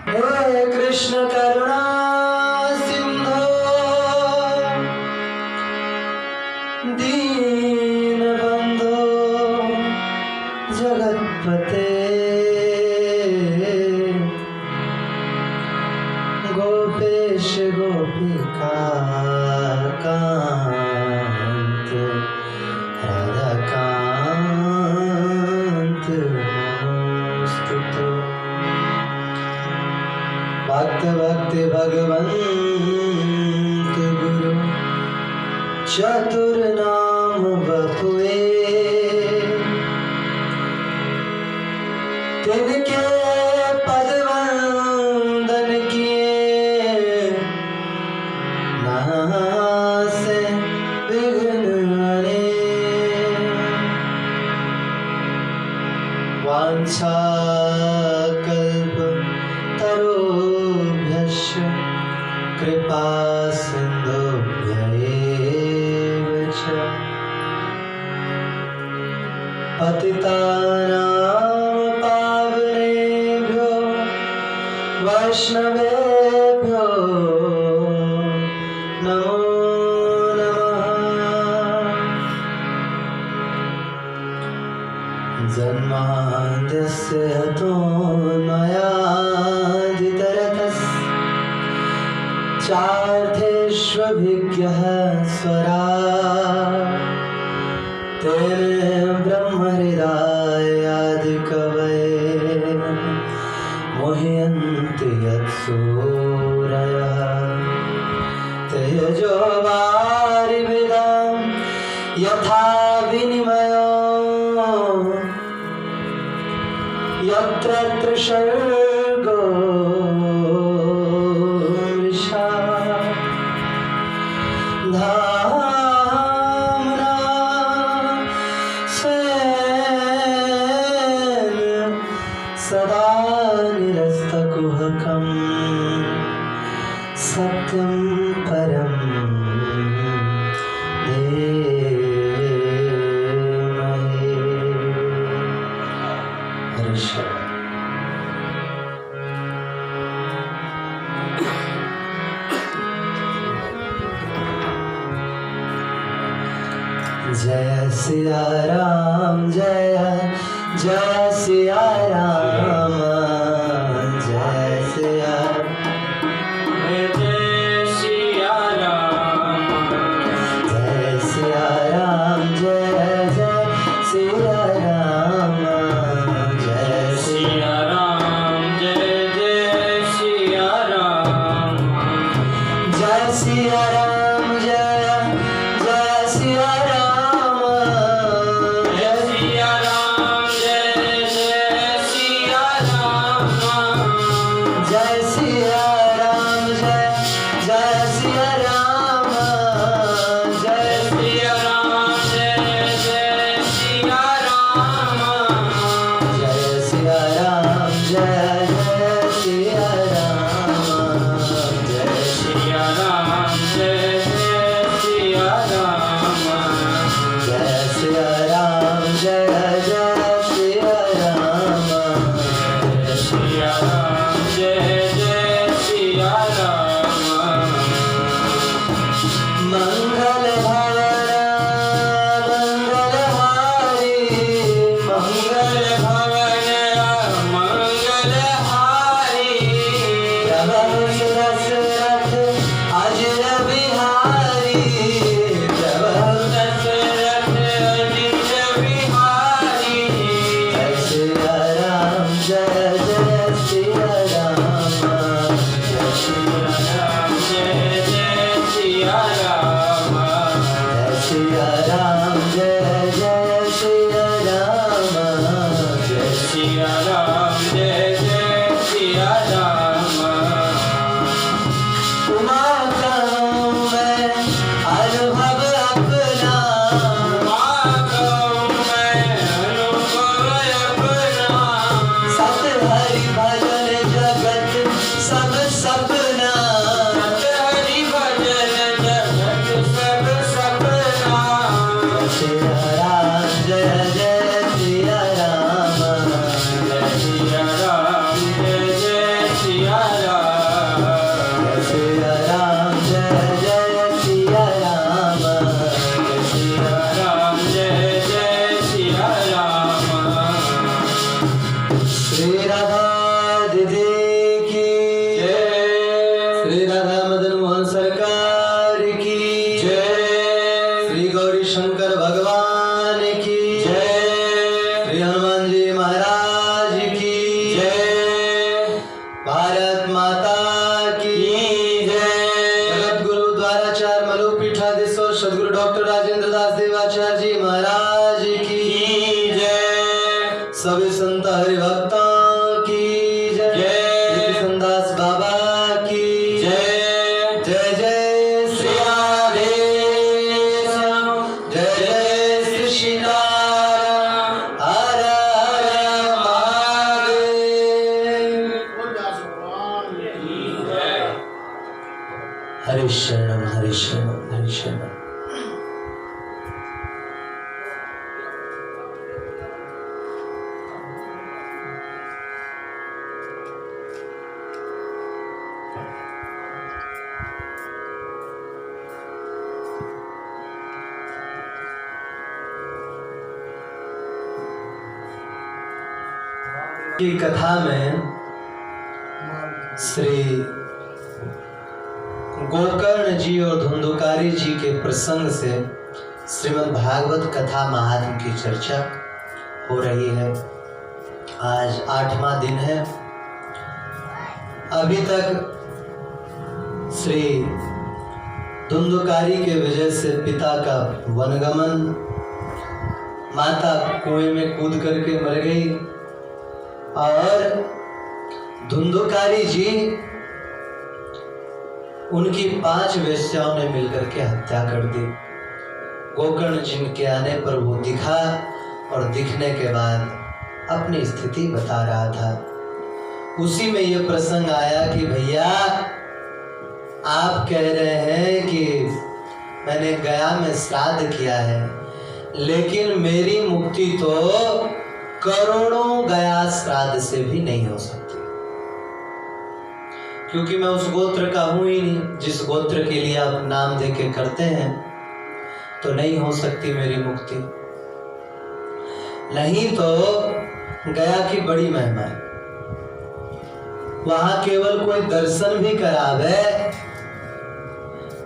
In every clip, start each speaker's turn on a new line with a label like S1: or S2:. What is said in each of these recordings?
S1: हे कृष्ण करुणा सिंधु दीन बंधु जगतपते गोपेश गोपिका कांत राधाकांत नमोस्तुते। भक्त भक्ति भगवंत गुरु चतुर नाम बपुए तिनके पद वंदन किए नासे विघ्न हरे। वांछा कल्प तरुभ्यश्च कृपा सिन्धुभ्यैव च पतितानां पावनेभ्यो वैष्णवेभ्यो नमो नमः। जन्माद्यस्य हतोऽन्वयादितरतस्य चार्थेष्वभिज्ञः स्वराट् तेने ब्रह्महृदायादिकवये मुह्यन्ति यत्सूरयः। तेजो वारिमृदां यथा विनिमयो यत्र त्रिसर्गो मृषा धाम्ना स्वेन सदा निरस्तकुहकं सत्यं परं धीमहि। हर्षः जय सिया राम जय जय सिया राम जय सिया जय सिया राम जय जय सिया राम जय सिया जय सिया राम जय जय सिया राम जय सिया राम जय जय सिया राम जय सिया राम जय जय सिया राम जय सिया राम जय जय सिया राम जय सिया राम जय जय सिया राम जय सिया राम जय जय सिया राम जय सिया राम जय जय सिया राम जय सिया राम जय जय सिया राम। मंगल भवन मंगलहारी मंगल भवन मंगलहारी प्रभु दशरथ अजर बिहारी प्रभु दशरथ अजर बिहारी जय सिया राम जय जय सिया राम जय सिया राम जय जय सिया राम जय सिया राम जय जय सिया राम जय सिया राम जय जय सिया राम। उमा कहूँ मैं अनुभव अपना उमा कहूँ मैं अनुभव अपना सत है श्री राधा दीदी की जय, श्री राधा मदन मोहन सरकार की जय, श्री गौरी शंकर भगवान की जय, श्री हनुमान जी महाराज की जय, भारत माता की जय, जगत गुरु द्वाराचार्य मलुपीठाधीश्वर सदगुरु डॉक्टर राजेंद्र दास देवाचार्य जी महाराज की जय, सभी संत हरिभक्तों की जय, संदास बाबा की जय, जय जय श्री राधे जय जय श्री सीताराम, हर हर महादेव। हरे शरणम हरे शरणम हरे शरणम। की कथा में श्री गोकर्ण जी और धुंधुकारी जी के प्रसंग से श्रीमद् भागवत कथा महात्म की चर्चा हो रही है। आज 8वां दिन है। अभी तक श्री धुंधुकारी के वजह से पिता का वनगमन, माता कुएं में कूद करके मर गई और धुंधुकारी जी उनकी 5 वेश्याओं ने मिलकर के हत्या कर दी। गोकर्ण जी के आने पर वो दिखा और दिखने के बाद अपनी स्थिति बता रहा था। उसी में ये प्रसंग आया कि भैया आप कह रहे हैं कि मैंने गया में श्राद्ध किया है, लेकिन मेरी मुक्ति तो करोड़ों गया श्राद्ध से भी नहीं हो सकती, क्योंकि मैं उस गोत्र का हूं ही नहीं। जिस गोत्र के लिए आप नाम देके करते हैं तो नहीं हो सकती मेरी मुक्ति। नहीं तो गया की बड़ी महिमा है, वहां केवल कोई दर्शन भी करावे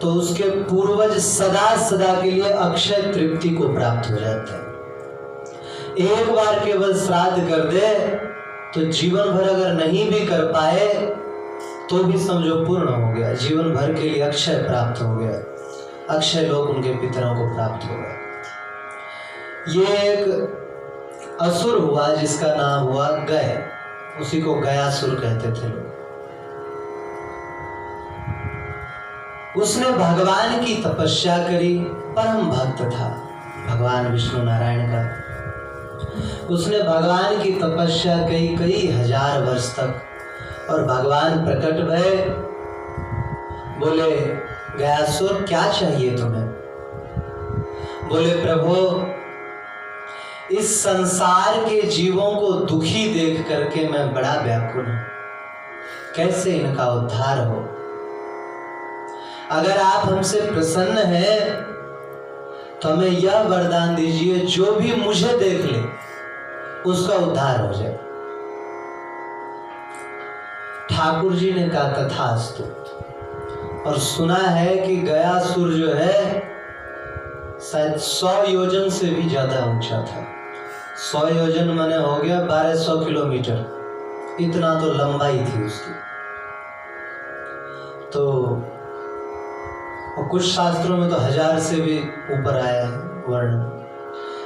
S1: तो उसके पूर्वज सदा सदा के लिए अक्षय तृप्ति को प्राप्त हो जाते हैं। एक बार केवल श्राद्ध कर दे तो जीवन भर अगर नहीं भी कर पाए तो भी समझो पूर्ण हो गया, जीवन भर के लिए अक्षय प्राप्त हो गया, अक्षय लोक उनके पितरों को प्राप्त हो गया। ये एक असुर हुआ जिसका नाम हुआ गय, उसी को गयासुर कहते थे लोग। उसने भगवान की तपस्या करी, परम भक्त था भगवान विष्णु नारायण का। उसने भगवान की तपस्या कई हजार वर्ष तक, और भगवान प्रकट भय, बोले गयासुर क्या चाहिए तुम्हें? बोले प्रभु, इस संसार के जीवों को दुखी देख करके मैं बड़ा व्याकुल हूं, कैसे इनका उद्धार हो। अगर आप हमसे प्रसन्न हैं तो हमें यह वरदान दीजिए, जो भी मुझे देख ले उसका उद्धार हो जाए। ठाकुर जी ने कहा तथास्तु। और सुना है कि गयासुर जो है शायद 100 योजन से भी ज्यादा ऊंचा था। 100 योजन माने हो गया 1200 किलोमीटर, इतना तो लंबाई थी उसकी। तो और कुछ शास्त्रों में तो 1000 से भी ऊपर आया है वर्ण।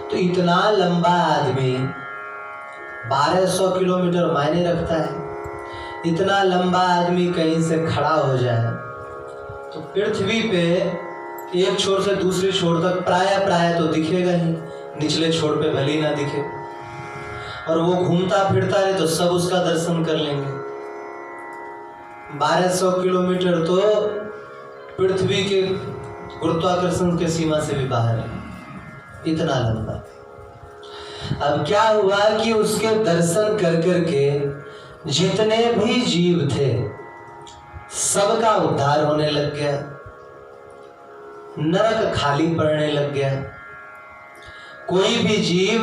S1: तो इतना लंबा आदमी 1200 किलोमीटर मायने रखता है। इतना लंबा आदमी कहीं से खड़ा हो जाए तो पृथ्वी पे एक छोर से दूसरे छोर तक प्राय तो दिखेगा ही, निचले छोर पे भले ही ना दिखे। और वो घूमता फिरता रहे तो सब उसका दर्शन कर लेंगे। 1200 किलोमीटर तो पृथ्वी के गुरुत्वाकर्षण के सीमा से भी बाहर है, इतना लंबा। अब क्या हुआ कि उसके दर्शन कर करके जितने भी जीव थे सबका उद्धार होने लग गया, नरक खाली पड़ने लग गया। कोई भी जीव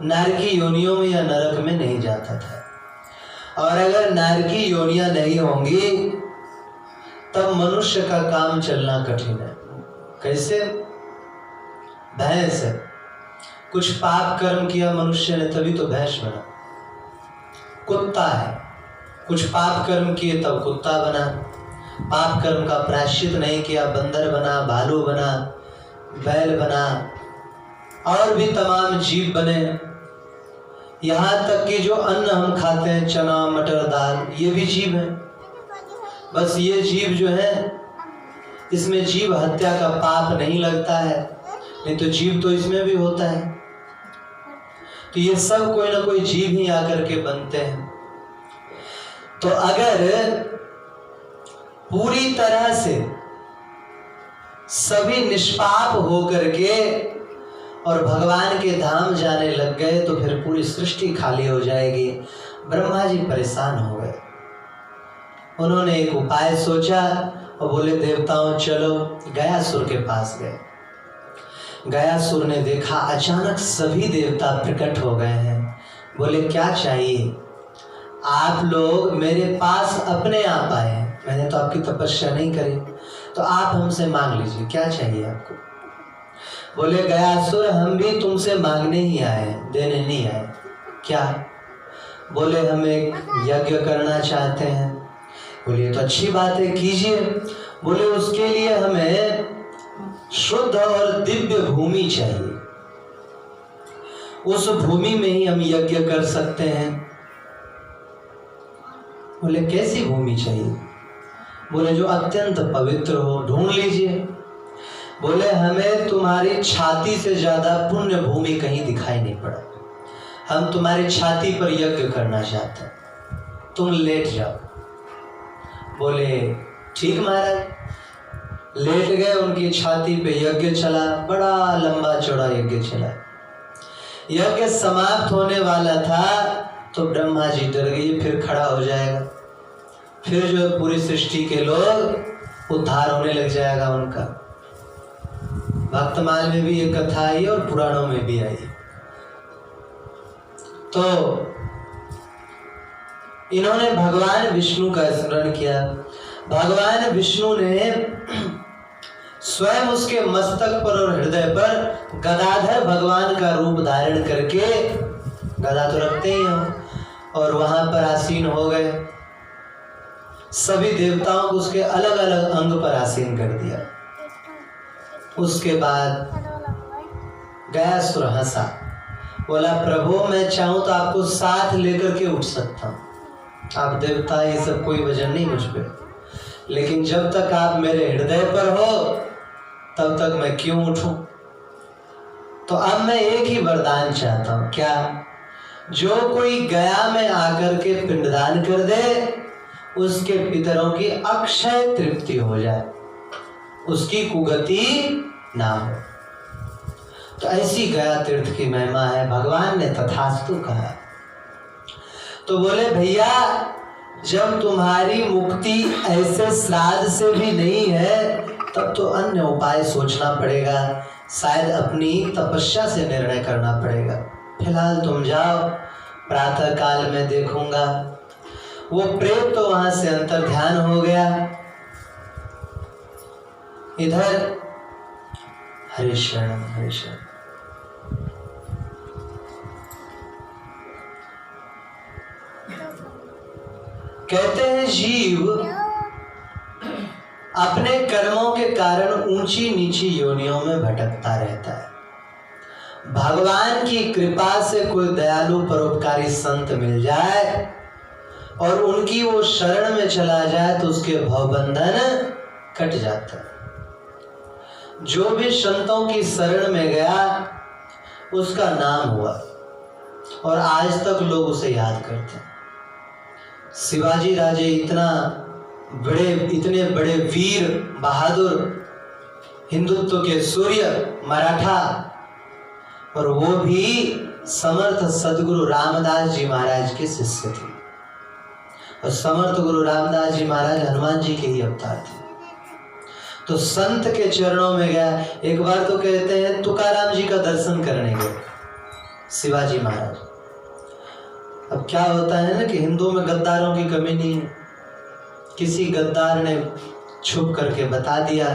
S1: नरकी योनियों में या नरक में नहीं जाता था। और अगर नारकी योनियां नहीं होंगी तब मनुष्य का काम चलना कठिन है। कैसे? भैंस है, कुछ पाप कर्म किया मनुष्य ने तभी तो भैंस बना। कुत्ता है, कुछ पाप कर्म किए तब कुत्ता बना। पाप कर्म का प्रायश्चित नहीं किया, बंदर बना, भालू बना, बैल बना, और भी तमाम जीव बने। यहाँ तक कि जो अन्न हम खाते हैं, चना, मटर, दाल, ये भी जीव है। बस ये जीव जो है, इसमें जीव हत्या का पाप नहीं लगता है, नहीं तो जीव तो इसमें भी होता है। तो ये सब कोई ना कोई जीव ही आकर के बनते हैं। तो अगर पूरी तरह से सभी निष्पाप होकर के और भगवान के धाम जाने लग गए तो फिर पूरी सृष्टि खाली हो जाएगी। ब्रह्मा जी परेशान हो गए। उन्होंने एक उपाय सोचा और बोले, देवताओं चलो। गयासुर के पास गए। गयासुर ने देखा अचानक सभी देवता प्रकट हो गए हैं। बोले, क्या चाहिए? आप लोग मेरे पास अपने आप आए हैं, मैंने तो आपकी तपस्या नहीं करी, तो आप हमसे मांग लीजिए, क्या चाहिए आपको? बोले, गयासुर हम भी तुमसे मांगने ही आए, देने नहीं आए। क्या? बोले, हम एक यज्ञ करना चाहते हैं। बोले, तो अच्छी बात है, कीजिए। बोले, उसके लिए हमें शुद्ध और दिव्य भूमि चाहिए, उस भूमि में ही हम यज्ञ कर सकते हैं। बोले, कैसी भूमि चाहिए? बोले, जो अत्यंत पवित्र हो, ढूंढ लीजिए। बोले, हमें तुम्हारी छाती से ज्यादा पुण्य भूमि कहीं दिखाई नहीं पड़ा, हम तुम्हारी छाती पर यज्ञ करना चाहते हैं, तुम लेट जाओ। बोले, ठीक महाराज। लेट गए, उनकी छाती पे यज्ञ चला, बड़ा लंबा चौड़ा यज्ञ चला। यज्ञ समाप्त होने वाला था तो ब्रह्मा जी डर गए, फिर खड़ा हो जाएगा, फिर जो पूरी सृष्टि के लोग उद्धार होने लग जाएगा उनका। भक्तमाल में भी ये कथा आई और पुराणों में भी आई। तो इन्होंने भगवान विष्णु का स्मरण किया। भगवान विष्णु ने स्वयं उसके मस्तक पर और हृदय पर गदाधर भगवान का रूप धारण करके, गदा तो रखते ही हो, और वहां पर आसीन हो गए। सभी देवताओं को उसके अलग अलग अंग पर आसीन कर दिया। उसके बाद गयासुर हंसा, बोला, प्रभु मैं चाहूं तो आपको साथ लेकर के उठ सकता हूं, आप देवता, ये सब कोई वजन नहीं मुझ पे, लेकिन जब तक आप मेरे हृदय पर हो तब तक मैं क्यों उठूं? तो अब मैं एक ही वरदान चाहता हूं। क्या? जो कोई गया में आकर के पिंडदान कर दे, उसके पितरों की अक्षय तृप्ति हो जाए, उसकी कुगति ना हो। तो ऐसी गया तीर्थ की महिमा है। भगवान ने तथास्तु कहा। तो बोले, भैया जब तुम्हारी मुक्ति ऐसे श्राद्ध से भी नहीं है, तब तो अन्य उपाय सोचना पड़ेगा, शायद अपनी तपस्या से निर्णय करना पड़ेगा। फिलहाल तुम जाओ, प्रातः काल में देखूंगा। वो प्रेत तो वहां से अंतर ध्यान हो गया। इधर हरे शरण हरे शरण। कहते हैं जीव अपने कर्मों के कारण ऊंची नीची योनियों में भटकता रहता है। भगवान की कृपा से कोई दयालु परोपकारी संत मिल जाए और उनकी वो शरण में चला जाए तो उसके भवबंधन कट जाता है। जो भी संतों की शरण में गया उसका नाम हुआ और आज तक लोग उसे याद करते हैं। शिवाजी राजे इतने बड़े वीर बहादुर, हिंदुत्व के सूर्य, मराठा, और वो भी समर्थ सदगुरु रामदास जी महाराज के शिष्य थे। और समर्थ गुरु रामदास जी महाराज हनुमान जी के ही अवतार थे। तो संत के चरणों में गया। एक बार तो कहते हैं तुकाराम जी का दर्शन करने गए शिवाजी महाराज। अब क्या होता है ना कि हिंदू में गद्दारों की कमी नहीं है। किसी गद्दार ने छुप करके बता दिया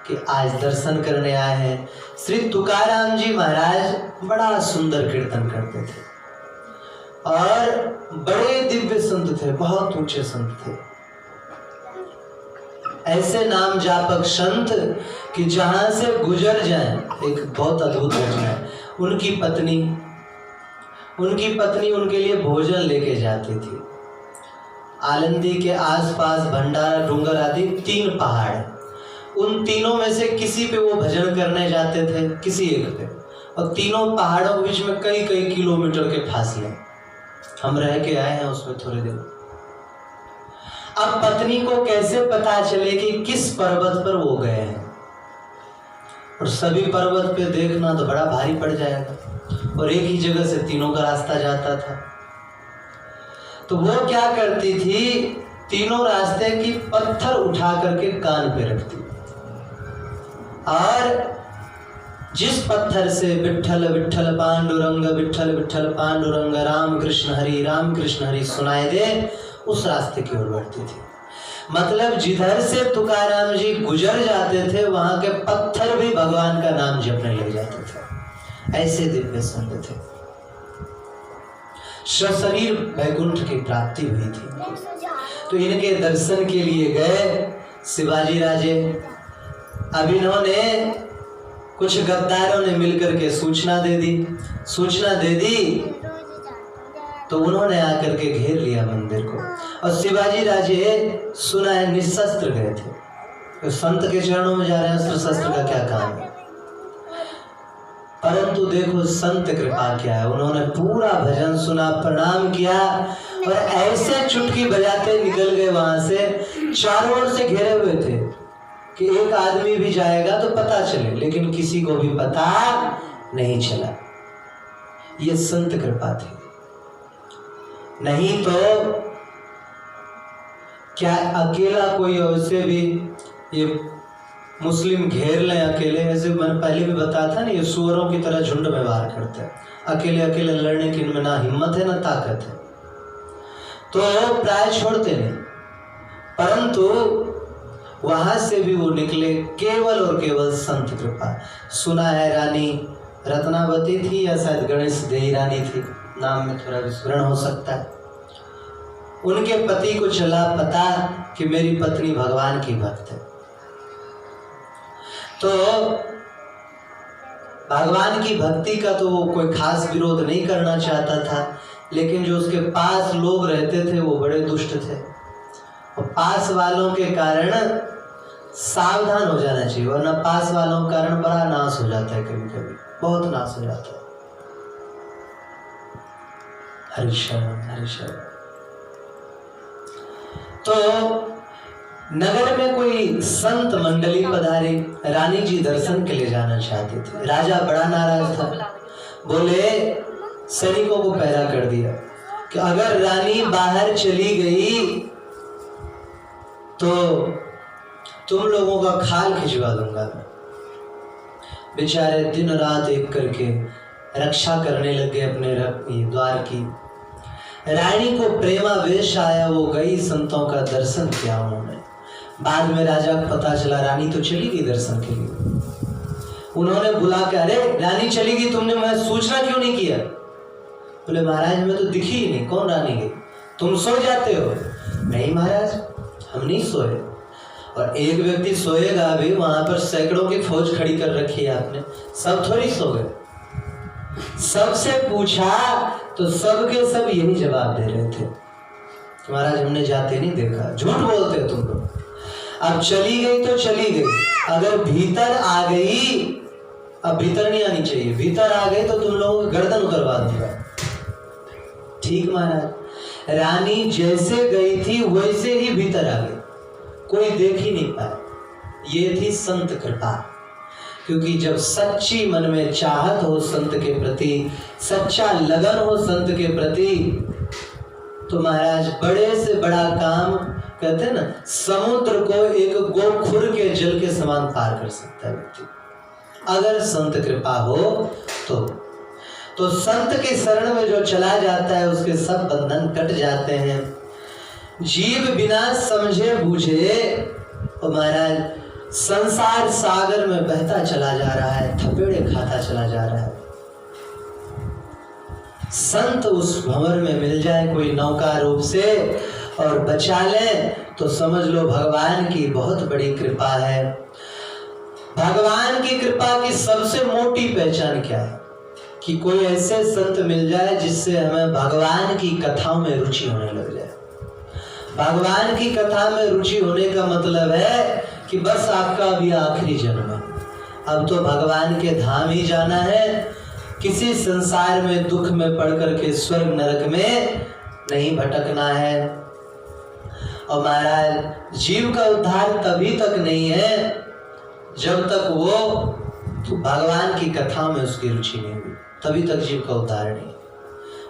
S1: कि आज दर्शन करने आए हैं। श्री तुकाराम जी महाराज बड़ा सुंदर कीर्तन करते थे और बड़े दिव्य संत थे, बहुत ऊंचे संत थे। ऐसे नाम जापक संत कि जहां से गुजर जाए, एक बहुत अद्भुत घटना है। उनकी पत्नी उनके लिए भोजन लेके जाती थी। आलंदी के आसपास भंडारा, डूंगर आदि 3 पहाड़, उन तीनों में से किसी पे वो भजन करने जाते थे, किसी एक पे। और तीनों पहाड़ों के बीच में कई कई किलोमीटर के फासले। हम रह के आए हैं उसमें थोड़े दिन। अब पत्नी को कैसे पता चले कि किस पर्वत पर वो गए हैं? और सभी पर्वत पे देखना तो बड़ा भारी पड़ जाएगा, और एक ही जगह से तीनों का रास्ता जाता था। तो वो क्या करती थी, तीनों रास्ते की पत्थर उठा करके कान पे रखती, और जिस पत्थर से विठ्ठल विठ्ठल पांडुरंग विठ्ठल विठ्ठल पांडुरंग राम कृष्ण हरि सुनाई दे, उस रास्ते की ओर बढ़ती थी। मतलब जिधर से तुकाराम जी गुजर जाते थे वहां के पत्थर भी भगवान का नाम जपने लग जाते थे। ऐसे दिव्य संत थे। सशरीर वैकुंठ की प्राप्ति हुई थी। तो इनके दर्शन के लिए गए शिवाजी राजे। अब इन्होंने कुछ गद्दारों ने मिलकर के सूचना दे दी तो उन्होंने आकर के घेर लिया मंदिर को। और शिवाजी राजे सुना है निशस्त्र गए थे। तो संत के चरणों में जा रहे हैं, अस्त्र शस्त्र का क्या काम है? परंतु देखो संत कृपा क्या है, उन्होंने पूरा भजन सुना, प्रणाम किया और ऐसे चुटकी बजाते निकल गए वहां से। चारों ओर से घेरे हुए थे कि एक आदमी भी जाएगा तो पता चले, लेकिन किसी को भी पता नहीं चला। ये संत कृपा थी। नहीं तो क्या अकेला कोई ऐसे भी ये मुस्लिम घेर लें अकेले? ऐसे मैंने पहले भी बताया था ना, ये सुअरों की तरह झुंड में वार करते हैं। अकेले अकेले लड़ने की इनमें ना हिम्मत है ना ताकत है, तो प्राय छोड़ते नहीं। परंतु वहां से भी वो निकले केवल और केवल संत कृपा। सुना है रानी रत्नावती थी या शायद गणेश देही रानी थी, नाम में थोड़ा विस्मरण हो सकता है। उनके पति को चला पता कि मेरी पत्नी भगवान की भक्त है, तो भगवान की भक्ति का तो वो कोई खास विरोध नहीं करना चाहता था, लेकिन जो उसके पास लोग रहते थे वो बड़े दुष्ट थे। और पास वालों के कारण सावधान हो जाना चाहिए, वरना पास वालों के कारण बड़ा नाश हो जाता है, कभी कभी बहुत नाश हो जाता है। हरिशरण। तो नगर में कोई संत मंडली पधारे, रानी जी दर्शन के लिए जाना चाहते थे। राजा बड़ा नाराज था, बोले सैनिकों को पहरा कर दिया कि अगर रानी बाहर चली गई तो तुम लोगों का खाल खिंचवा दूंगा। बेचारे दिन रात एक करके रक्षा करने लगे अपने द्वार की। रानी को प्रेमावेश आया, वो गई, संतों का दर्शन किया उन्होंने। बाद में राजा को पता चला रानी तो चली गई दर्शन के लिए। उन्होंने बुला के, अरे रानी चली गई, तुमने मुझे सूचना क्यों नहीं किया? बोले महाराज मैं तो दिखी ही नहीं, कौन रानी गई? तुम सो जाते हो? नहीं महाराज हम नहीं सोए। और एक व्यक्ति सोएगा भी, वहां पर सैकड़ों की फौज खड़ी कर रखी है आपने, सब थोड़ी सो गए। सबसे पूछा तो सबके सब यही जवाब दे रहे थे, महाराज हमने जाते नहीं देखा। झूठ बोलते हो तुम लोग। अब चली गई तो चली गई, अगर भीतर आ गई, अब भीतर नहीं आनी चाहिए, भीतर आ गई तो तुम लोगों की गर्दन उतरवा दूंगा। ठीक महाराज। रानी जैसे गई थी वैसे ही भीतर आ गई, कोई देख ही नहीं पाया। ये थी संत कृपा। क्योंकि जब सच्ची मन में चाहत हो संत के प्रति, सच्चा लगन हो संत के प्रति, तो महाराज बड़े से बड़ा काम, कहते हैं ना, समुद्र को एक गोखुर के जल के समान पार कर सकता है व्यक्ति, अगर संत कृपा हो तो। तो संत के शरण में जो चला जाता है उसके सब बंधन कट जाते हैं। जीव बिना समझे बूझे और महाराज संसार सागर में बहता चला जा रहा है, थपेड़े खाता चला जा रहा है। संत उस भंवर में मिल जाए कोई नौका रूप से और बचा ले तो समझ लो भगवान की बहुत बड़ी कृपा है। भगवान की कृपा की सबसे मोटी पहचान क्या है कि कोई ऐसे संत मिल जाए जिससे हमें भगवान की कथाओं में रुचि होने लग जाए। भगवान की कथा में रुचि होने का मतलब है कि बस आपका अभी आखिरी जन्म है, अब तो भगवान के धाम ही जाना है, किसी संसार में दुख में पड़ करके स्वर्ग नरक में नहीं भटकना है। और महाराज जीव का उद्धार तभी तक नहीं है जब तक वो भगवान की कथा में उसकी रुचि नहीं हुई, तभी तक जीव का उद्धार नहीं।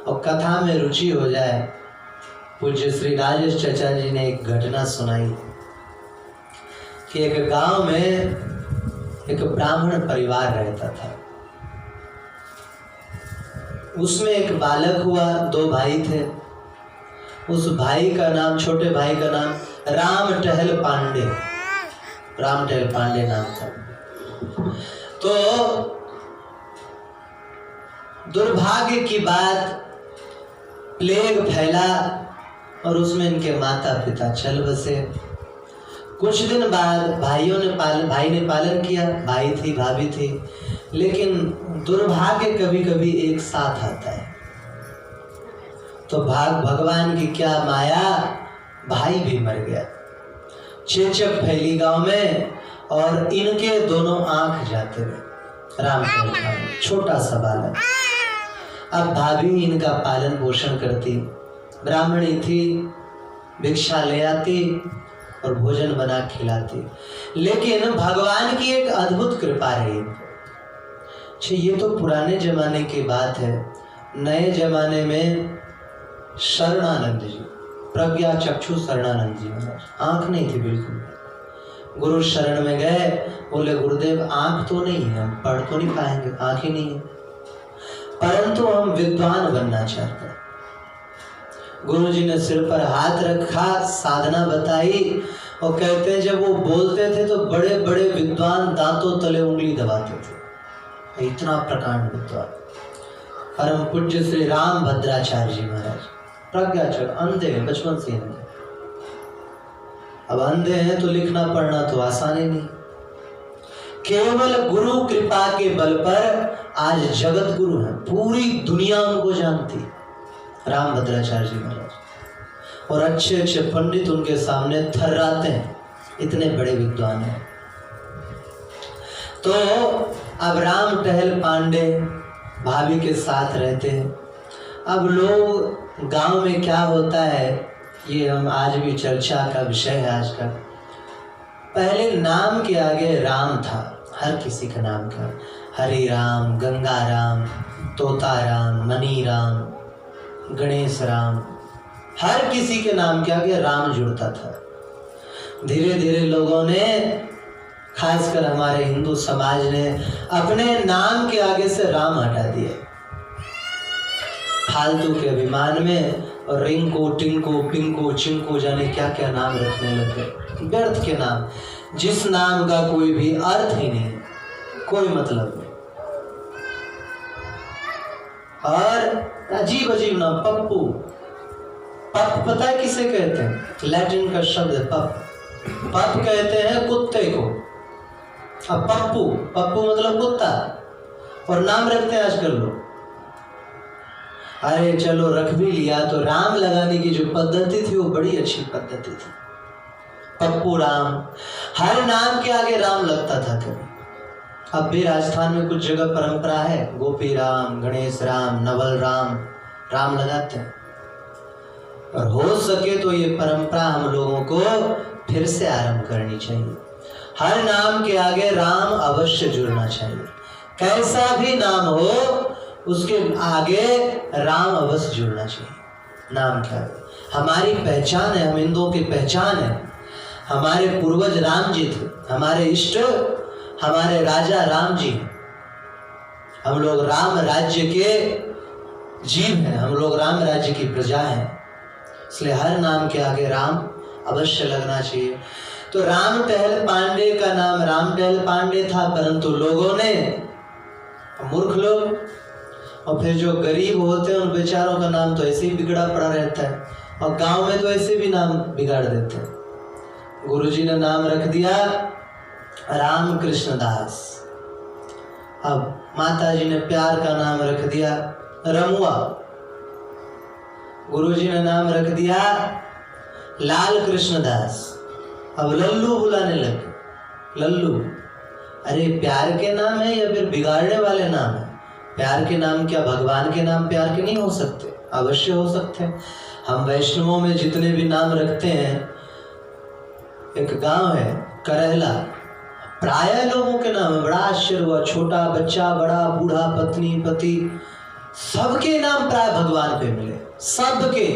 S1: और कथा में रुचि हो जाए। पूज्य श्री राजेश चाचा जी ने एक घटना सुनाई कि एक गांव में एक ब्राह्मण परिवार रहता था। उसमें एक बालक हुआ, 2 भाई थे। उस भाई का नाम, छोटे भाई का नाम राम टहल पांडे नाम था। तो दुर्भाग्य की बात, प्लेग फैला और उसमें इनके माता पिता चल बसे। कुछ दिन बाद भाई ने पालन किया, भाई थी, भाभी थी, लेकिन दुर्भाग्य कभी कभी एक साथ आता है। तो भगवान की क्या माया, भाई भी मर गया। चेचक फैली गांव में और इनके दोनों आंख जाते हुए। राम छोटा सा बालक। अब भाभी इनका पालन पोषण करती, ब्राह्मणी थी, भिक्षा ले आती और भोजन बना खिलाती। लेकिन भगवान की एक अद्भुत कृपा रही। अच्छा, ये तो पुराने जमाने की बात है। नए जमाने में शरणानंद जी, प्रज्ञा चक्षु शरणानंद जी महाराज, आंख नहीं थी बिल्कुल। गुरु शरण में गए, बोले गुरुदेव आंख तो नहीं है, हम पढ़ तो नहीं पाएंगे, आंख ही नहीं है, परंतु हम विद्वान बनना चाहते हैं। गुरु जी ने सिर पर हाथ रखा, साधना बताई और कहते हैं जब वो बोलते थे तो बड़े बड़े विद्वान दांतों तले उंगली दबाते थे, इतना प्रकांड विद्वान। परम पूज्य श्री राम भद्राचार्य जी महाराज प्रज्ञाचर, अंधे हैं, बचपन से अंधे। अब अंधे हैं तो लिखना पढ़ना तो आसान ही नहीं। केवल गुरु कृपा के बल पर आज जगत गुरु हैं, पूरी दुनिया उनको जानती, राम भद्राचार्य जी महाराज। और अच्छे अच्छे पंडित उनके सामने थर्राते हैं, इतने बड़े विद्वान हैं। तो अब राम टहल पांडे भाभी के साथ रहते हैं। अब लोग गांव में क्या होता है, ये हम आज भी चर्चा का विषय है आज का। पहले नाम के आगे राम था, हर किसी का नाम था। हरि राम, गंगा राम, तोता राम, मनी राम, गणेश राम, हर किसी के नाम के आगे राम जुड़ता था। धीरे धीरे लोगों ने, खासकर हमारे हिंदू समाज ने, अपने नाम के आगे से राम हटा दिए फालतू के अभिमान में, और रिंको, टिंको, पिंको, चिंको, जाने क्या क्या नाम रखने लगे, व्यर्थ के नाम, जिस नाम का कोई भी अर्थ ही नहीं, कोई मतलब नहीं। और अजीब अजीब नाम, पप्पू, पप पता है किसे कहते हैं? लैटिन का शब्द है पप। पप कहते हैं कुत्ते को। अब पप्पू, पप्पू मतलब कुत्ता, और नाम रखते हैं आजकल लोग। अरे चलो रख भी लिया तो राम लगाने की जो पद्धति थी वो बड़ी अच्छी पद्धति थी। पप्पू राम, हर नाम के आगे राम लगता था कभी। अब भी राजस्थान में कुछ जगह परंपरा है, गोपी राम, गणेश राम, नवल राम, राम लगाते हैं। और हो सके तो ये परंपरा हम लोगों को फिर से आरंभ करनी चाहिए। हर नाम के आगे राम अवश्य जुड़ना चाहिए। कैसा भी नाम हो उसके आगे राम अवश्य जुड़ना चाहिए। नाम क्या है? हमारी पहचान है, हम हिंदुओं की पहचान है। हमारे पूर्वज राम जी थे, हमारे इष्ट, हमारे राजा राम जी। हम लोग राम राज्य के जीव हैं, हम लोग राम राज्य की प्रजा हैं, इसलिए हर नाम के आगे राम अवश्य लगना चाहिए। तो राम टहल पांडे का नाम राम टहल पांडे था, परंतु लोगों ने, मूर्ख लोग और फिर जो गरीब होते हैं उन बेचारों का नाम तो ऐसे ही बिगड़ा पड़ा रहता है, और गांव में तो ऐसे भी नाम बिगाड़ देते हैं। गुरुजी ने नाम रख दिया राम कृष्ण दास। अब माता जी ने प्यार का नाम रख दिया रमुआ। गुरुजी ने नाम रख दिया लाल कृष्ण दास। अब लल्लू बुलाने लगे। लल्लू, अरे प्यार के नाम है या फिर बिगाड़ने वाले नाम है? प्यार के नाम क्या भगवान के नाम प्यार के नहीं हो सकते? अवश्य हो सकते हैं। हम वैष्णवों में जितने भी नाम रखते हैं, एक गांव है करहला, प्राय लोगों के नाम है। बड़ा आश्चर्य हुआ, छोटा बच्चा, बड़ा बूढ़ा, पत्नी पति, सबके नाम प्राय भगवान पे मिले, सबके,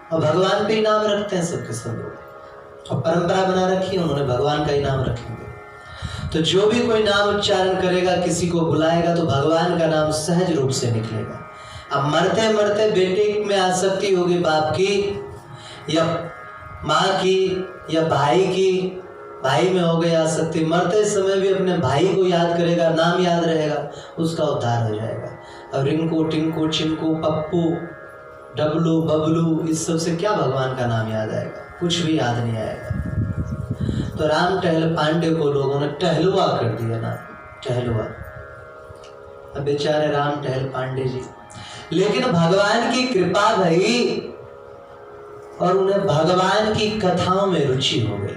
S1: और भगवान पे ही नाम रखते हैं सबके सब लोग, और परंपरा बना रखी है उन्होंने, भगवान का ही नाम रखेंगे। तो जो भी कोई नाम उच्चारण करेगा, किसी को बुलाएगा, तो भगवान का नाम सहज रूप से निकलेगा। अब मरते मरते बेटे में आसक्ति होगी, बाप की या माँ की या भाई की, भाई में हो गई आसक्ति, मरते समय भी अपने भाई को याद करेगा, नाम याद रहेगा, उसका उद्धार हो जाएगा। अब रिंकू, टिंकू, चिंकू, पप्पू, डबलू, बबलू, इस सब से क्या भगवान का नाम याद आएगा? कुछ भी याद नहीं आएगा। तो राम टहल पांडे को लोगों ने टहलुआ कर दिया ना, टहलुआ। अब बेचारे राम टहल पांडे जी, लेकिन भगवान की कृपा भई और उन्हें भगवान की कथाओं में रुचि हो गई।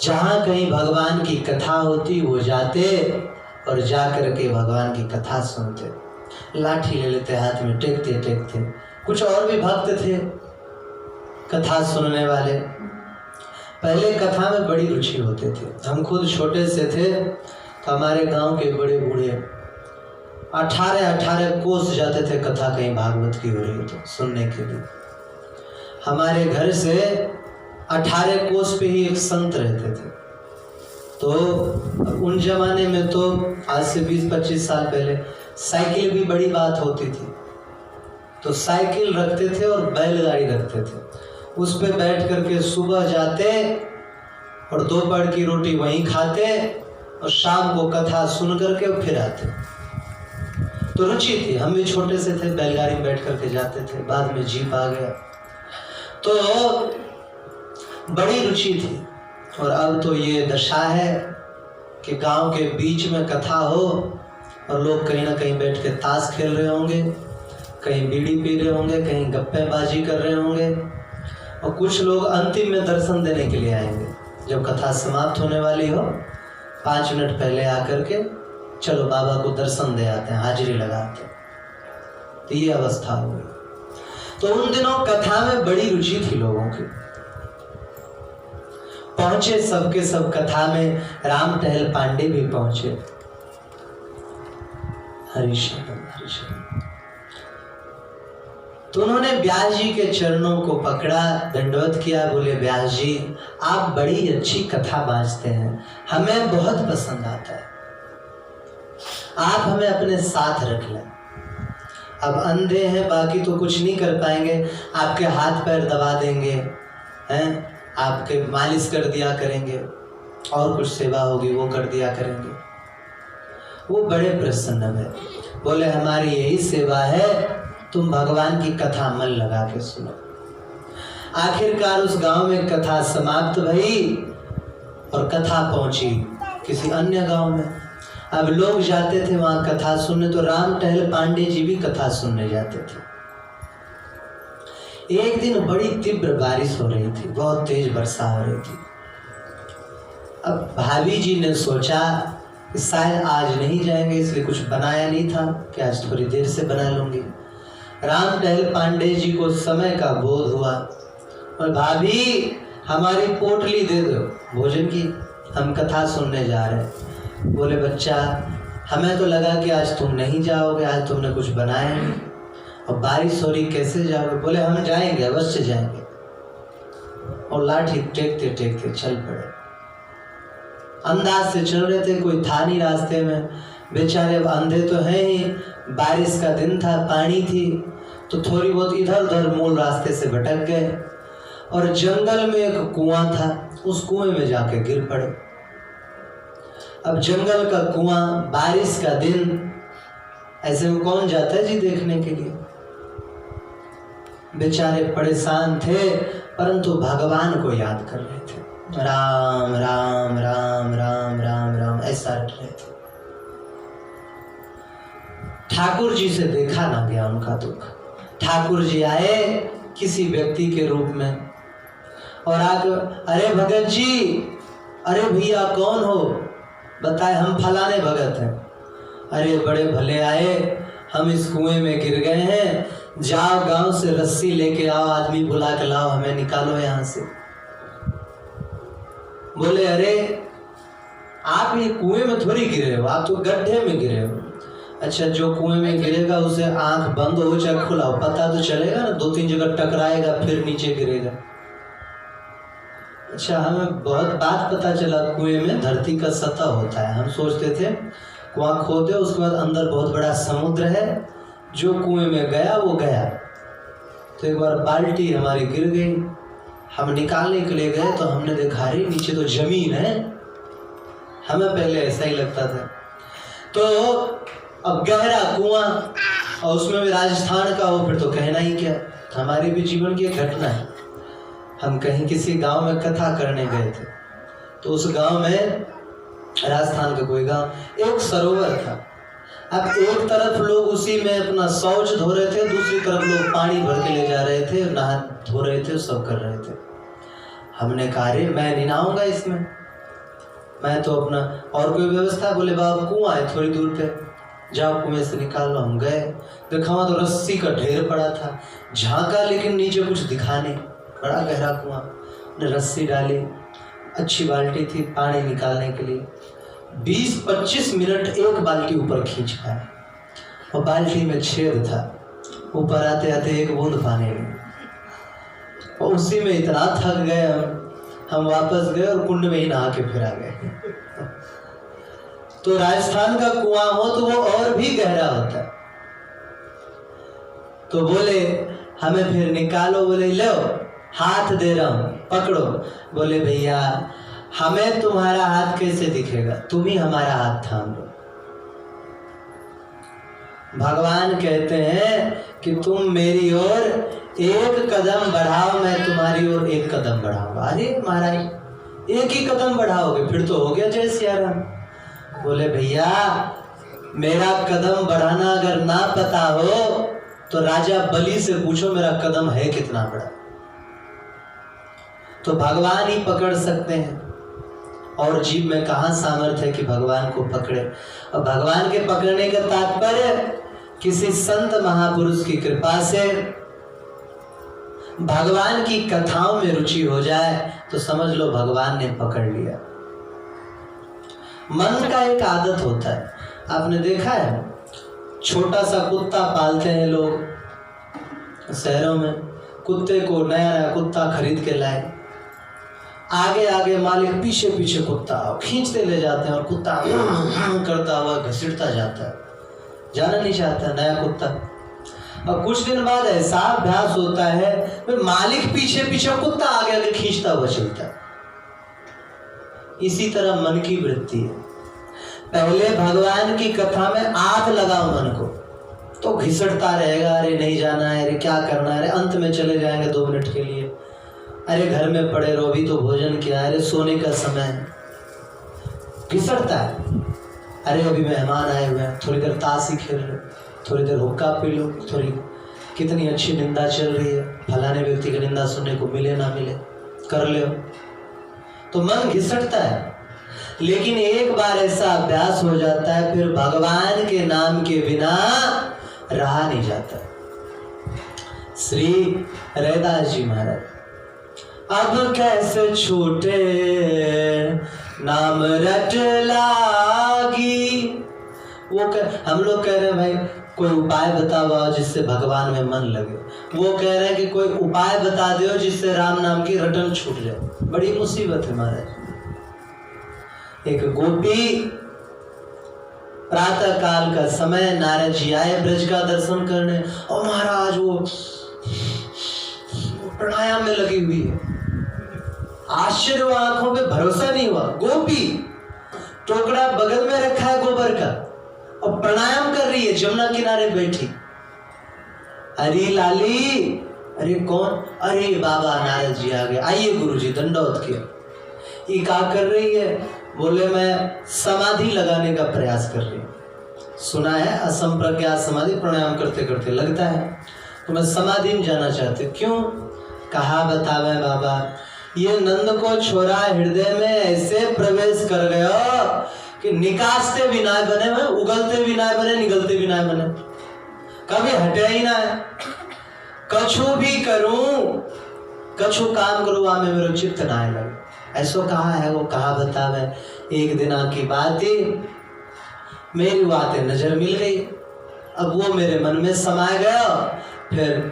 S1: जहां कहीं भगवान की कथा होती वो जाते और जाकर के भगवान की कथा सुनते, लाठी ले लेते हाथ में, टेकते टेकते। कुछ और भी भक्त थे कथा सुनने वाले, पहले कथा में बड़ी रुचि होते थे। हम खुद छोटे से थे तो हमारे गांव के बड़े बूढ़े 18 कोस जाते थे कथा कहीं भागवत की हो रही तो सुनने के लिए। हमारे घर से 18 कोस पे ही एक संत रहते थे। तो उन जमाने में तो आज से 20-25 साल पहले साइकिल भी बड़ी बात होती थी, तो साइकिल रखते थे और बैलगाड़ी रखते थे, उस पे बैठ करके सुबह जाते और दोपहर की रोटी वहीं खाते और शाम को कथा सुन करके फिर आते। तो रुचि थी, हम भी छोटे से थे, बैलगाड़ी में बैठ करके जाते थे, बाद में जीप आ गया, तो बड़ी रुचि थी। और अब तो ये दशा है कि गांव के बीच में कथा हो और लोग कहीं ना कहीं बैठ के ताश खेल रहे होंगे, कहीं बीड़ी पी रहे होंगे, कहीं गप्पेबाजी कर रहे होंगे, और कुछ लोग अंतिम में दर्शन देने के लिए आएंगे। जब कथा समाप्त होने वाली हो 5 मिनट पहले आकर के चलो बाबा को दर्शन दे आते हैं, हाजिरी लगाते हैं। तो ये अवस्था हो गई। तो उन दिनों कथा में बड़ी रुचि थी लोगों की। पहुंचे सबके सब कथा में, राम टहल पांडे भी पहुंचे। हरिशरण हरिशरण। तो उन्होंने व्यास जी के चरणों को पकड़ा, दंडवत किया, बोले व्यास जी आप बड़ी अच्छी कथा बांचते हैं, हमें बहुत पसंद आता है, आप हमें अपने साथ रख लें। अब अंधे हैं, बाकी तो कुछ नहीं कर पाएंगे, आपके हाथ पैर दबा देंगे, हैं, आपके मालिश कर दिया करेंगे, और कुछ सेवा होगी वो कर दिया करेंगे। वो बड़े प्रसन्न है, बोले हमारी यही सेवा है, तुम भगवान की कथा मन लगा के सुनो। आखिरकार उस गांव में कथा समाप्त भई और कथा पहुंची किसी अन्य गांव में। अब लोग जाते थे वहां कथा सुनने, तो राम टहल पांडे जी भी कथा सुनने जाते थे। एक दिन बड़ी तीव्र बारिश हो रही थी, बहुत तेज वर्षा हो रही थी। अब भाभी जी ने सोचा कि शायद आज नहीं जाएंगे, इसलिए कुछ बनाया नहीं था कि आज थोड़ी देर से बना लूंगी। राम टहल पांडे जी को समय का बोध हुआ और भाभी हमारी पोटली दे दो भोजन की, हम कथा सुनने जा रहे हैं। बोले बच्चा हमें तो लगा कि आज तुम नहीं जाओगे, आज तुमने कुछ बनाया नहीं और बारिश हो रही, कैसे जाओगे? बोले हम जाएंगे, अवश्य जाएंगे। और लाठी टेकते टेकते चल पड़े। अंदाज से चल रहे थे, कोई था नहीं रास्ते में। बेचारे अब अंधे तो हैं ही, बारिश का दिन था, पानी थी, तो थोड़ी बहुत इधर उधर मूल रास्ते से भटक गए और जंगल में एक कुआं था, उस कुएं में जाके गिर पड़े। अब जंगल का कुआं, बारिश का दिन, ऐसे में कौन जाता है जी देखने के लिए। बेचारे परेशान थे, परंतु भगवान को याद कर रहे थे, राम राम राम राम राम राम ऐसा रट रहे थे। ठाकुर जी से देखा ना गया उनका दुख। ठाकुर जी आए किसी व्यक्ति के रूप में और आकर, अरे भगत जी, अरे भैया कौन हो, बताए हम फलाने भगत हैं। अरे बड़े भले आए, हम इस कुएं में गिर गए हैं, जाओ गांव से रस्सी लेके आओ, आदमी बुला के लाओ, हमें निकालो यहाँ से। बोले अरे आप ये कुएं में थोड़ी गिरे हो, आप तो गड्ढे में गिरे हो। अच्छा, जो कुएं में गिरेगा उसे आंख बंद हो चाहे खुला हो पता तो चलेगा ना, 2-3 जगह टकराएगा फिर नीचे गिरेगा। अच्छा, हमें बहुत बात पता चला, कुएं में धरती का सतह होता है। हम सोचते थे कुआं खोदे उसके बाद अंदर बहुत बड़ा समुद्र है, जो कुएं में गया वो गया। तो एक बार बाल्टी हमारी गिर गई, हम निकालने के लिए गए तो हमने देखा रे नीचे तो जमीन है। हमें पहले ऐसा ही लगता था। तो अब गहरा कुआं और उसमें भी राजस्थान का हो, फिर तो कहना ही क्या। हमारे भी जीवन की एक घटना है। हम कहीं किसी गांव में कथा करने गए थे, तो उस गांव में, राजस्थान का कोई गांव, एक सरोवर था। अब एक तरफ लोग उसी में अपना शौच धो रहे थे, दूसरी तरफ लोग पानी भर के ले जा रहे थे, नहा धो रहे थे, सब कर रहे थे। हमने कहा रे मैं नहीं नहाऊंगा इसमें, मैं तो अपना, और कोई व्यवस्था? बोले बाबा कुआं है थोड़ी दूर पे, जाओ कुएं से निकाल लो। हम गए, देखा वहाँ तो रस्सी का ढेर पड़ा था, झांका लेकिन नीचे कुछ दिखा नहीं, बड़ा गहरा कुआं। ने रस्सी डाली, अच्छी बाल्टी थी पानी निकालने के लिए, 20-25 मिनट एक बाल्टी ऊपर खींच पाए और बाल्टी में छेद था, ऊपर आते आते एक बूंद पानी में, और उसी में इतना थक गए हम वापस गए और कुंड में ही नहा के फिर आ गए। तो राजस्थान का कुआं हो तो वो और भी गहरा होता है। तो बोले हमें फिर निकालो, बोले लो हाथ दे रहा हूं पकड़ो। बोले भैया हमें तुम्हारा हाथ कैसे दिखेगा, तुम ही हमारा हाथ थाम लो। भगवान कहते हैं कि तुम मेरी ओर एक कदम बढ़ाओ, मैं तुम्हारी ओर एक कदम बढ़ाऊंगा। अरे महाराज एक ही कदम बढ़ाओगे फिर तो हो गया जय सिया राम। बोले भैया मेरा कदम बढ़ाना अगर ना पता हो तो राजा बलि से पूछो मेरा कदम है कितना बड़ा। तो भगवान ही पकड़ सकते हैं, और जीव में कहाँ सामर्थ्य है कि भगवान को पकड़े। और भगवान के पकड़ने का तात्पर्य किसी संत महापुरुष की कृपा से भगवान की कथाओं में रुचि हो जाए तो समझ लो भगवान ने पकड़ लिया। मन का एक आदत होता है, आपने देखा है, छोटा सा कुत्ता पालते हैं लोग शहरों में, कुत्ते को नया नया कुत्ता खरीद के लाए, आगे आगे मालिक पीछे पीछे कुत्ता खींचते ले जाते हैं और कुत्ता करता हुआ घसीटता जाता है, जाना नहीं चाहता नया कुत्ता। और कुछ दिन बाद ऐसा अभ्यास होता है मालिक पीछे पीछे कुत्ता आगे आगे खींचता हुआ चलता है। इसी तरह मन की वृत्ति है, पहले भगवान की कथा में आग लगाओ मन को तो घिसटता रहेगा, अरे नहीं जाना है, अरे क्या करना है, अरे अंत में चले जाएंगे 2 मिनट के लिए, अरे घर में पड़े रहो अभी तो भोजन किया, अरे सोने का समय है, घिसटता है। अरे अभी मेहमान आए हुए हैं, थोड़ी देर ताश ही खेल लो, थोड़ी देर हुक्का पी लो, थोड़ी कितनी अच्छी निंदा चल रही है, फलाने व्यक्ति की निंदा सुनने को मिले ना मिले कर ले, तो मन घिसटता है। लेकिन एक बार ऐसा अभ्यास हो जाता है फिर भगवान के नाम के बिना रहा नहीं जाता। श्री रैदास जी महाराज, अब कैसे छूटे नाम रट लागी। वो हम लोग कह रहे हैं भाई कोई उपाय बताओ जिससे भगवान में मन लगे, वो कह रहे हैं कि कोई उपाय बता दो जिससे राम नाम की रटन छूट जाए। बड़ी मुसीबत है महाराज। एक गोपी प्रातः काल का समय, नारद जी आए ब्रज का दर्शन करने और महाराज वो प्राणायाम में लगी हुई है। आश्चर्य हुआ, आंखों पे भरोसा नहीं हुआ। गोपी टोकरा बगल में रखा है गोबर का और प्राणायाम कर रही है, जमुना किनारे बैठी। अरे लाली, अरे कौन? अरे बाबा नारद जी आ गए, आइए गुरुजी दंडवत किया। ये क्या कर रही है? बोले मैं समाधि लगाने का प्रयास कर रही हूँ। सुना है असंप्रज्ञात समाधि प्राणायाम करते करते लगता है, तो मैं समाधि में जाना चाहती। क्यों? कहा बतावे बाबा, ये नंद को छोरा हृदय में ऐसे प्रवेश कर गया कि निकासते भी ना बने, में उगलते भी ना बने, निगलते भी ना बने, कभी हटे ही ना है। कछु भी करूं, कछु काम करूं, वहां में मेरा चित्त ना लगे। ऐसो कहा है वो, कहा बतावे। एक दिन की बात ही, मेरी बातें नजर मिल गई, अब वो मेरे मन में समा गया। फिर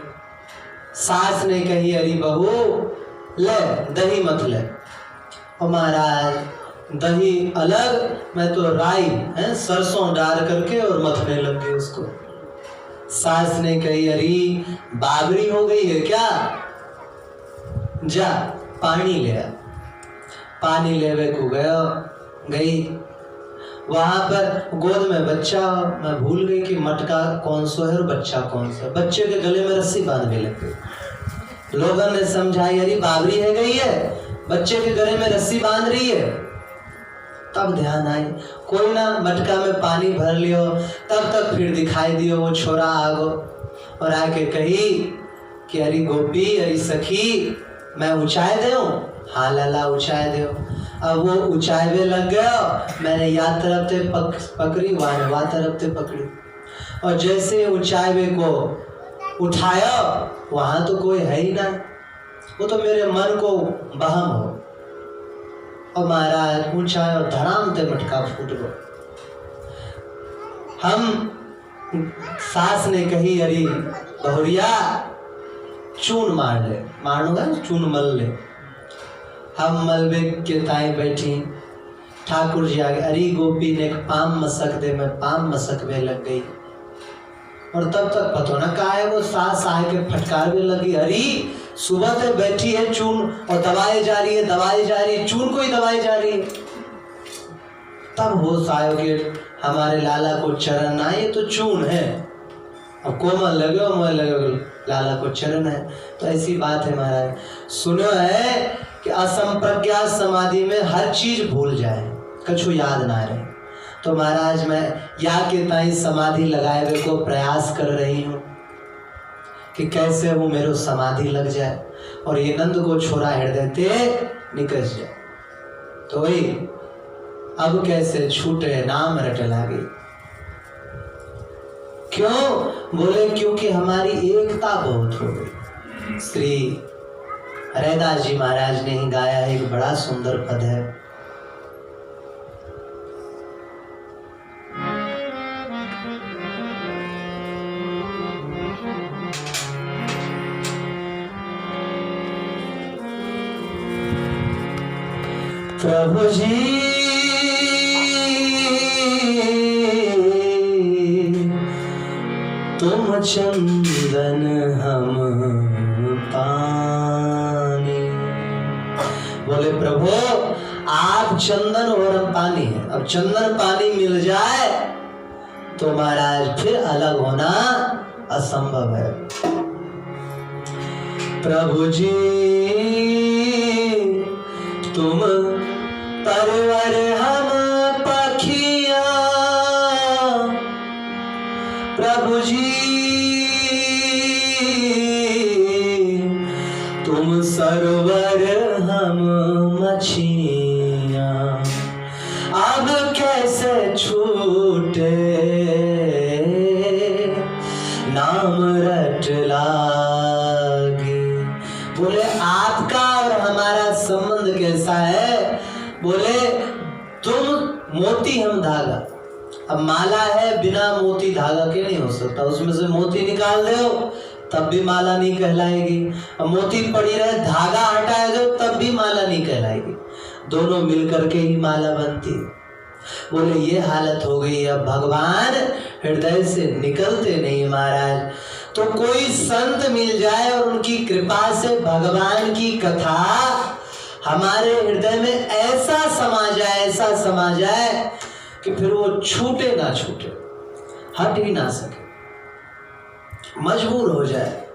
S1: सास ने कही, अरे बहू ले दही मत ले। और महाराज दही अलग, मैं तो राई है सरसों डाल करके और मथने लग गई उसको। सास ने कही, अरे बाबरी हो गई है क्या? जा पानी ले आ। पानी लेवे को गई, वहां पर गोद में बच्चा, मैं भूल गई कि मटका कौन सा है और बच्चा कौन सा। बच्चे के गले में रस्सी बांधने लगे। लोगों ने समझाई, अरे बाबरी है गई है, बच्चे के गले में रस्सी बांध रही है। तब ध्यान आई, कोई ना मटका में पानी भर लियो। तब तक फिर दिखाई दियो वो छोरा आगो और आके कही कि अरे गोपी, अरे सखी, मैं ऊंचाई दे। हाँ लाला ऊंचाई दे। अब वो ऊंचाई लग गया, मैंने या तरफ से पकड़ी, वहां तरफ से पकड़ी, और जैसे ऊंचाई को उठाया, वहां तो कोई है ही ना, वो तो मेरे मन को बहम हो। और महाराज ऊंचा और धड़ाम से मटका फूट गो। हम सास ने कही, अरे बहुरिया चून मार ले, मारूंगा चून मल ले। हम मलबे के ताई बैठी, ठाकुर जी आगे, अरे गोपी ने पाम मसक दे, मैं पाम मसकने लग गई। और तब तक पता ना कहा है वो सास आए के फटकार भी लगी, अरे सुबह से बैठी है चून और दवाई जा रही है, दवाई जा रही है, चून को ही दवाई जा रही है। तब होश आयो कि हमारे लाला को चरण आए, तो चून है, अब कोमल लगे और मोह लगे, लाला को चरण है। तो ऐसी बात है महाराज। सुनो है कि असंप्रज्ञात समाधि में हर चीज भूल जाए, कछु याद ना रहे। तो महाराज मैं या के ताई समाधि लगाए को प्रयास कर रही हूँ कि कैसे वो मेरे समाधि लग जाए और ये नंद को छोरा हृदय ते निकल जाए। तो वही अब कैसे छूटे नाम रट लागे। क्यों? बोले क्योंकि हमारी एकता बहुत हो गई। श्री हरिदास जी महाराज ने ही गाया है, एक बड़ा सुंदर पद है। प्रभु जी तुम चंदन हम पानी। बोले प्रभु आप चंदन और हम पानी है। अब चंदन पानी मिल जाए तो महाराज फिर अलग होना असंभव है। प्रभु जी तुम परवर हम पखिया, प्रभु जी तुम सरोवर हम मछिया। अब कैसे छूटे नाम रट लागे। बोले आपका और हमारा संबंध कैसा है? बोले तुम मोती हम धागा। अब माला है, बिना मोती धागा के नहीं हो सकता। उसमें से मोती निकाल दो तब भी माला नहीं कहलाएगी। अब मोती पड़ी रहे, धागा हटाए दो तब भी माला नहीं कहलाएगी। दोनों मिलकर के ही माला बनती है। बोले ये हालत हो गई, अब भगवान हृदय से निकलते नहीं महाराज। तो कोई संत मिल जाए और उनकी कृपा से भगवान की कथा हमारे हृदय में ऐसा समा जाए कि फिर वो छूटे ना छूटे, हट ही ना सके, मजबूर हो जाए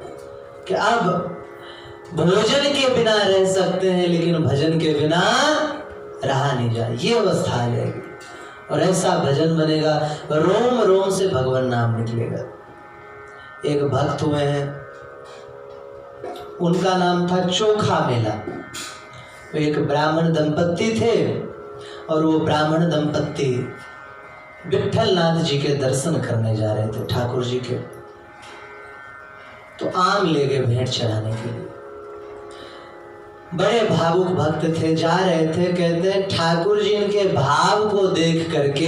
S1: कि अब भोजन के बिना रह सकते हैं लेकिन भजन के बिना रहा नहीं जाए, ये अवस्था आ जाएगी। और ऐसा भजन बनेगा, रोम रोम से भगवान नाम निकलेगा। एक भक्त हुए हैं, उनका नाम था चोखा मेला। वो एक ब्राह्मण दंपत्ति थे और वो ब्राह्मण दंपत्ति विट्ठलनाथ जी के दर्शन करने जा रहे थे, ठाकुर जी के। तो आम ले गए भेंट चढ़ाने के लिए। बड़े भावुक भक्त थे, जा रहे थे, कहते हैं ठाकुर जी इनके भाव को देख करके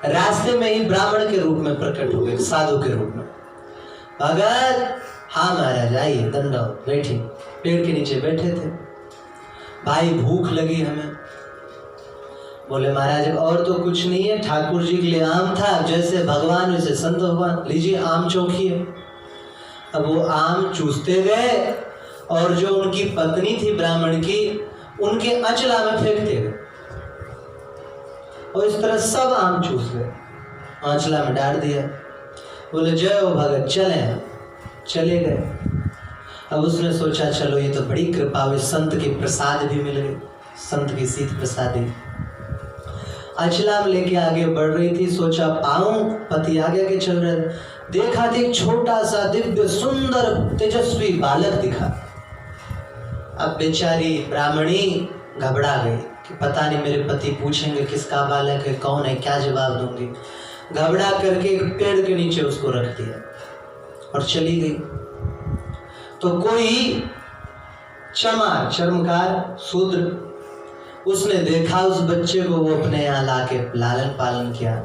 S1: रास्ते में ही ब्राह्मण के रूप में प्रकट हो गए, साधु के रूप में। भगत, हाँ महाराज आइए, दंडवत, बैठिए। पेड़ के नीचे बैठे थे। भाई भूख लगी हमें। बोले महाराज और तो कुछ नहीं है, ठाकुर जी के लिए आम था, जैसे भगवान वैसे संत भगवान, लीजिए आम चोखिए। अब वो आम चूसते गए और जो उनकी पत्नी थी ब्राह्मण की, उनके अंचला में फेंकते गए और इस तरह सब आम चूस गए, आंचला में डाल दिया। बोले जय हो भगत, चले गए। अब उसने सोचा चलो ये तो बड़ी कृपा हुई, संत के प्रसाद भी मिल गए, संत की शीत प्रसादी। अंचला में लेके आगे बढ़ रही थी, सोचा पाऊं, पति आगे आगे चल रहे, देखा तो एक छोटा सा दिव्य सुंदर तेजस्वी बालक दिखा। अब बेचारी ब्राह्मणी घबरा गई कि पता नहीं मेरे पति पूछेंगे किसका बालक है, कौन है, क्या जवाब दूंगी। घबरा करके एक पेड़ के नीचे उसको रख दिया और चली गई। तो कोई चमार, चर्मकार, शूद्र, उसने देखा उस बच्चे को, वो अपने यहाँ लाके लालन पालन किया।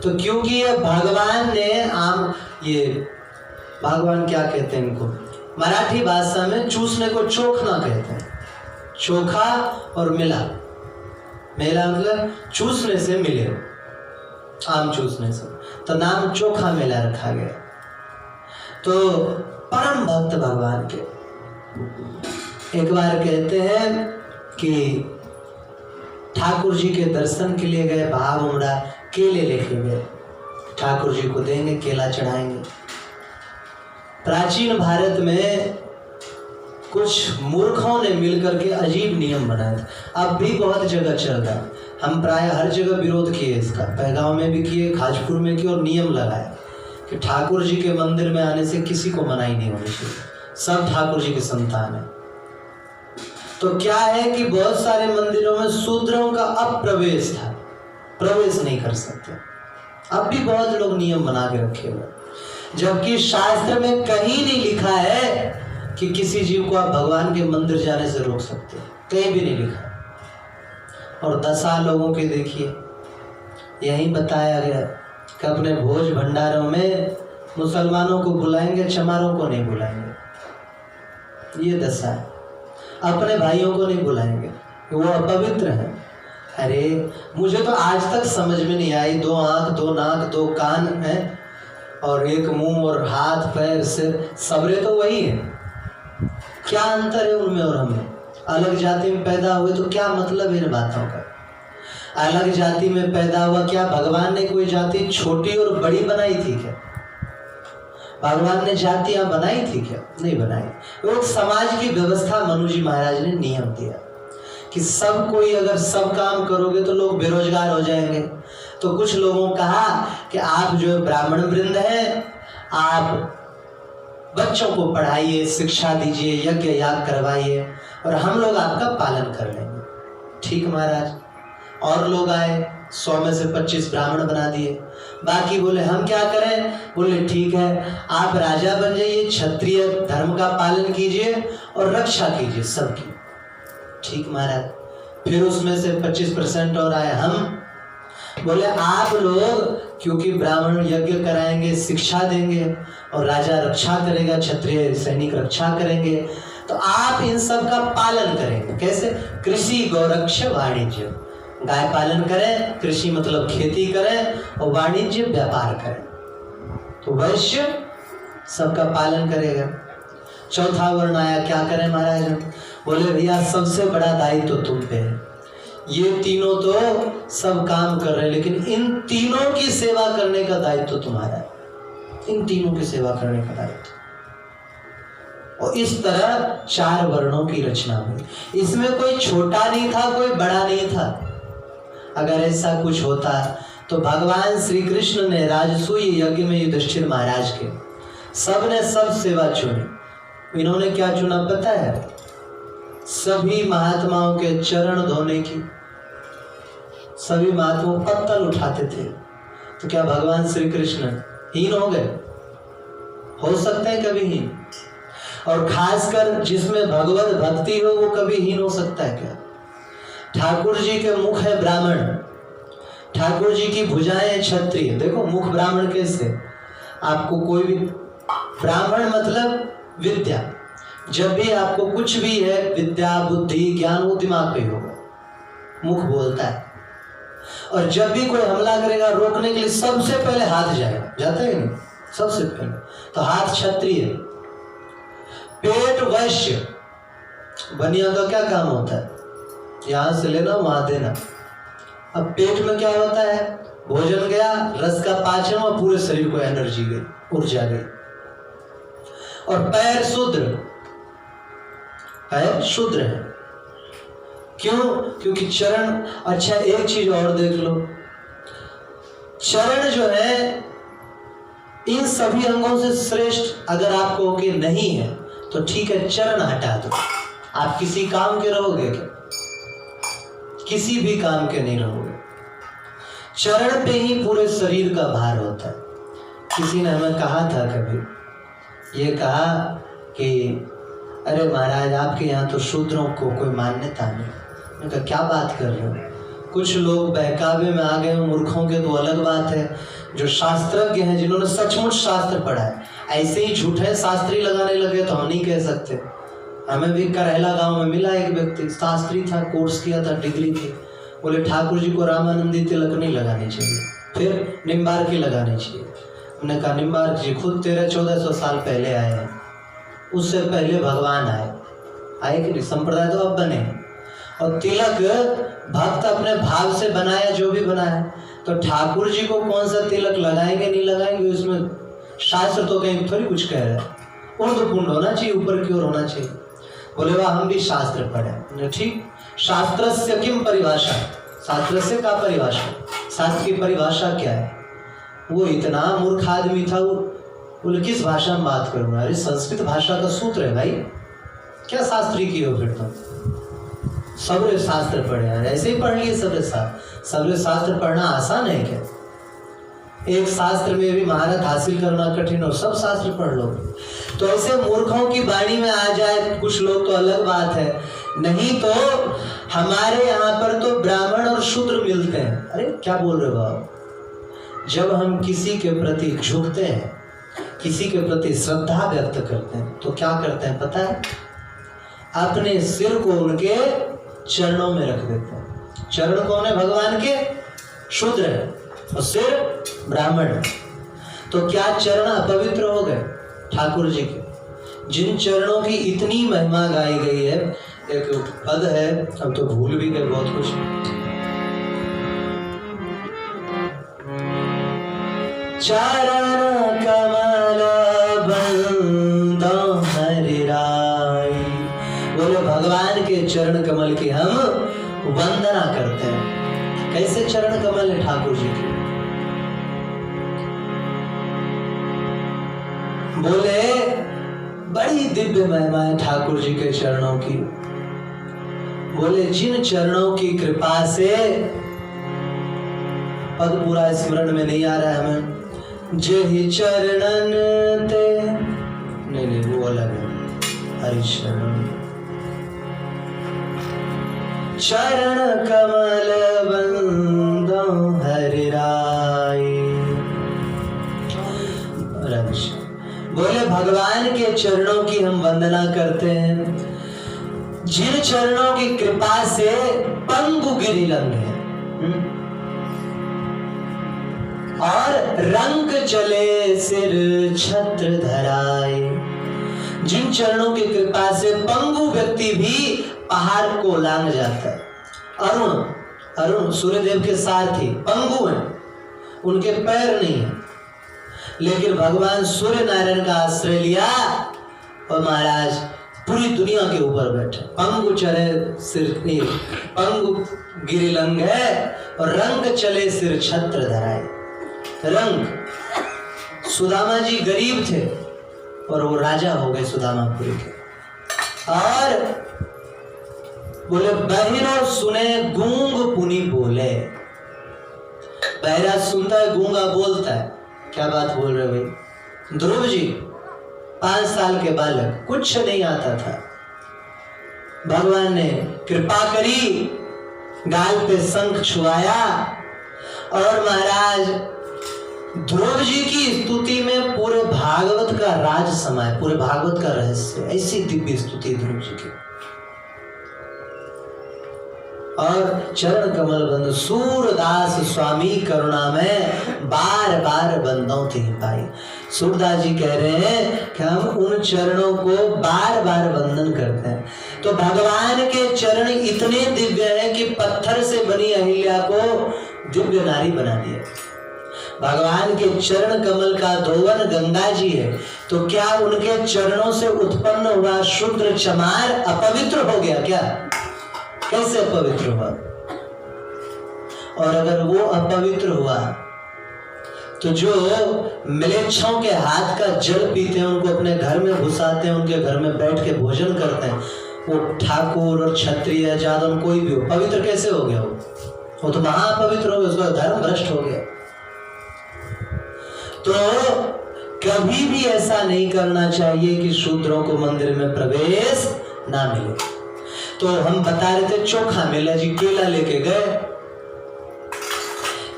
S1: तो क्योंकि ये भगवान ने ये भगवान क्या कहते हैं इनको, मराठी भाषा में चूसने को चोखना कहते हैं। चोखा और मेला मतलब चूसने से मिले, आम चूसने से, तो नाम चोखा मेला रखा गया। तो परम भक्त भगवान के एक बार कहते हैं कि ठाकुर जी के दर्शन के लिए गए, भाव उमड़ा, केले लेके गए, ठाकुर जी को देंगे, केला चढ़ाएंगे। प्राचीन भारत में कुछ मूर्खों ने मिलकर के अजीब नियम बनाए थे, अब भी बहुत जगह चल रहा है। हम प्राय हर जगह विरोध किए इसका, पैगांव में भी किए, खाजपुर में किए, और नियम लगाए कि ठाकुर जी के मंदिर में आने से किसी को मनाही नहीं होनी चाहिए, सब ठाकुर जी की संतान है। तो क्या है कि बहुत सारे मंदिरों में शूद्रों का अप्रवेश था, प्रवेश नहीं कर सकते। अब भी बहुत लोग नियम बना के रखे हुए, जबकि शास्त्र में कहीं नहीं लिखा है कि किसी जीव को आप भगवान के मंदिर जाने से रोक सकते हो, कहीं भी नहीं लिखा। और दशा लोगों के देखिए, यही बताया गया कि अपने भोज भंडारों में मुसलमानों को बुलाएंगे, चमारों को नहीं बुलाएंगे। ये दशा है, अपने भाइयों को नहीं बुलाएंगे, वो अपवित्र हैं। अरे मुझे तो आज तक समझ में नहीं आई, 2 आंख, 2 नाक, 2 कान हैं और 1 मुंह और हाथ पैर सिर, सबरे तो वही है। क्या अंतर है उनमें और हमें? अलग जाति में पैदा हुए तो क्या मतलब है इन बातों का? अलग जाति में पैदा हुआ, क्या भगवान ने कोई जाति छोटी और बड़ी बनाई थी क्या? भगवान ने जातियां बनाई थी क्या? नहीं बनाई। वो एक समाज की व्यवस्था मनु जी महाराज ने नियम दिया कि सब कोई अगर सब काम करोगे तो लोग बेरोजगार हो जाएंगे। तो कुछ लोगों कहा कि आप जो ब्राह्मण वृंद हैं, आप बच्चों को पढ़ाइए, शिक्षा दीजिए, यज्ञ याग करवाइए और हम लोग आपका पालन कर लेंगे। ठीक महाराज। और लोग आए, 100 में से 25 ब्राह्मण बना दिए, बाकी बोले हम क्या करें? बोले ठीक है, आप राजा बन जाइए, क्षत्रिय धर्म का पालन कीजिए और रक्षा कीजिए सबकी। ठीक महाराज। फिर उसमें से 25% और आए, हम बोले आप लोग क्योंकि ब्राह्मण यज्ञ कराएंगे, शिक्षा देंगे और राजा रक्षा करेगा, क्षत्रिय सैनिक रक्षा करेंगे, तो आप इन सब का पालन करेंगे। कैसे? कृषि, गौरक्ष, वाणिज्य, गाय पालन करें, कृषि मतलब खेती करें, और वाणिज्य व्यापार करें, तो वैश्य सबका पालन करेगा। चौथा वर्ण आया, क्या करें महाराज? बोले भैया सबसे बड़ा दायित्व तो तुम पे है। ये तीनों तो सब काम कर रहे हैं, लेकिन इन तीनों की सेवा करने का दायित्व तुम्हारा है। इन तीनों की सेवा करने का दायित्व। और इस तरह 4 वर्णों की रचना हुई। इसमें कोई छोटा नहीं था, कोई बड़ा नहीं था। अगर ऐसा कुछ होता तो भगवान श्री कृष्ण ने राजसूय यज्ञ में युधिष्ठिर महाराज के सब ने सब सेवा चुनी। इन्होंने क्या चुना पता है? सभी महात्माओं के चरण धोने की। सभी महात्मा पत्तल उठाते थे। तो क्या भगवान श्री कृष्ण हीन हो गए? हो सकते हैं कभी हीन। और खासकर जिसमें भगवत भक्ति हो वो कभी हीन हो सकता है क्या? ठाकुर जी के मुख है ब्राह्मण, ठाकुर जी की भुजाएं क्षत्रिय। देखो मुख ब्राह्मण कैसे, आपको कोई भी ब्राह्मण मतलब विद्या। जब भी आपको कुछ भी है, विद्या बुद्धि ज्ञान, वो दिमाग पे होगा, मुख बोलता है। और जब भी कोई हमला करेगा रोकने के लिए सबसे पहले हाथ जाएगा, जाता है नहीं? सबसे पहले तो हाथ क्षत्रिय, पेट वैश्य। बनिया का क्या काम होता है? यहां से लेना वहां देना। अब पेट में क्या होता है? भोजन गया, रस का पाचन और पूरे शरीर को एनर्जी गई, ऊर्जा गई। और पैर शूद्र, पैर शूद्र है। क्यों? क्योंकि चरण। अच्छा एक चीज और देख लो, चरण जो है इन सभी अंगों से श्रेष्ठ अगर आपको के नहीं है तो ठीक है, चरण हटा दो। आप किसी काम के रहोगे क्या? किसी भी काम के नहीं रहोगे। चरण पे ही पूरे शरीर का भार होता है। किसी ने हमें कहा था कभी, ये कहा कि अरे महाराज आपके यहाँ तो शूद्रों को कोई मान्यता नहीं। मैंने कहा क्या बात कर रहे हो? कुछ लोग बहकावे में आ गए, मूर्खों के तो अलग बात है। जो शास्त्रज्ञ हैं, जिन्होंने सचमुच शास्त्र पढ़ा है, ऐसे ही झूठे शास्त्री लगाने लगे तो हम नहीं कह सकते। हमें भी करहला गांव में मिला एक व्यक्ति, शास्त्री था, कोर्स किया था, डिग्री थी। बोले ठाकुर जी को रामानंदी तिलक नहीं लगानी चाहिए, फिर निम्बार की लगानी चाहिए। हमने कहा निम्बार जी खुद 1300-1400 साल पहले आए हैं, उससे पहले भगवान आए कि नहीं? संप्रदाय तो अब बने। और तिलक भक्त अपने भाव से बनाया, जो भी बनाया। तो ठाकुर जी को कौन सा तिलक लगाएंगे नहीं लगाएंगे, उसमें शास्त्र तो कहीं थोड़ी कुछ कह रहे हैं। ऊर्ध्वपुंड होना चाहिए, ऊपर की ओर होना चाहिए। बोले वाह हम भी शास्त्र पढ़े। ठीक, शास्त्र से किम परिभाषा, शास्त्र से का परिभाषा, शास्त्र की परिभाषा क्या है? वो इतना मूर्ख आदमी था, वो बोले किस भाषा में बात करूंगा? अरे संस्कृत भाषा का सूत्र है भाई, क्या शास्त्री की हो? फिर तो सबरे शास्त्र पढ़े हैं, ऐसे ही पढ़ लिए सबरे शास्त्र। सबरे शास्त्र पढ़ना आसान है क्या? एक शास्त्र में भी महारत हासिल करना कठिन, और सब शास्त्र पढ़ लो। तो ऐसे मूर्खों की वाणी में आ जाए कुछ लोग तो अलग बात है, नहीं तो हमारे यहाँ पर तो ब्राह्मण और शूद्र मिलते हैं। अरे क्या बोल रहे हो आप? जब हम किसी के प्रति झुकते हैं, किसी के प्रति श्रद्धा व्यक्त करते हैं, तो क्या करते हैं पता है? अपने सिर को उनके चरणों में रख देते हैं। चरण कौन है? भगवान के, शूद्र है, और सिर ब्राह्मण। तो क्या चरण अपवित्र हो गए ठाकुर जी के? जिन चरणों की इतनी महिमा गाई गई है, एक पद है, अब तो भूल भी गए बहुत कुछ। चरण कमल बंदो हरि राय। बोले भगवान के चरण कमल की हम वंदना करते हैं। कैसे चरण कमल है ठाकुर जी के? बोले बड़ी दिव्य महिमा है ठाकुर जी के चरणों की। बोले जिन चरणों की कृपा से, पद पूरा स्मरण में नहीं आ रहा है हमें, जेहि चरणन ते, नहीं वो अलग है, हरिशरण। चरण कमल बंदो हरि राय। बोले भगवान के चरणों की हम वंदना करते हैं, जिन चरणों की कृपा से पंगु गिरि लंघे। और रंग चले सिर छत्र धराए। जिन चरणों की कृपा से पंगु व्यक्ति भी पहाड़ को लांघ जाता है। अरुण सूर्यदेव के सारथी पंगु हैं, उनके पैर नहीं है, लेकिन भगवान सूर्य नारायण का आश्रय लिया और महाराज पूरी दुनिया के ऊपर बैठे। पंगु चले सिर, पंगु गिरिलंग है और रंग चले सिर छत्र धराए। रंग, सुदामा जी गरीब थे और वो राजा हो गए सुदामापुरी के। और बोले बहिरो सुने गूंग पुनि बोले। बहरा सुनता है, गूंगा बोलता है। क्या बात बोल रहे भाई? ध्रुव जी 5 साल के बालक, कुछ नहीं आता था, भगवान ने कृपा करी, गाल पे शंख छुआया और महाराज ध्रुव जी की स्तुति में पूरे भागवत का राज समाये, पूरे भागवत का रहस्य। ऐसी दिव्य स्तुति ध्रुव जी की। और चरण कमल बंद सूरदास स्वामी करुणा में बार बार बंदों थी पाई। सूरदास जी कह रहे हैं कि हम उन चरणों को बार बार वंदन करते हैं। तो भगवान के चरण इतने दिव्य हैं कि पत्थर से बनी अहिल्या को दिव्य नारी बना दिया। भगवान के चरण कमल का धोवन गंगा जी है, तो क्या उनके चरणों से उत्पन्न हुआ शूद्र चमार अपवित्र हो गया क्या? कैसे अपवित्र हुआ? और अगर वो अपवित्र हुआ तो जो म्लेच्छों के हाथ का जल पीते हैं, उनको अपने घर में घुसाते हैं, उनके घर में बैठ के भोजन करते हैं, वो ठाकुर और क्षत्रिय जादव कोई भी हो, पवित्र कैसे हो गया? वो तो महापवित्र हो गया, उसका धर्म भ्रष्ट हो गया। तो कभी भी ऐसा नहीं करना चाहिए कि शूद्रों को मंदिर में प्रवेश ना मिले। तो हम बता रहे थे चोखा मेला जी, केला लेके गए,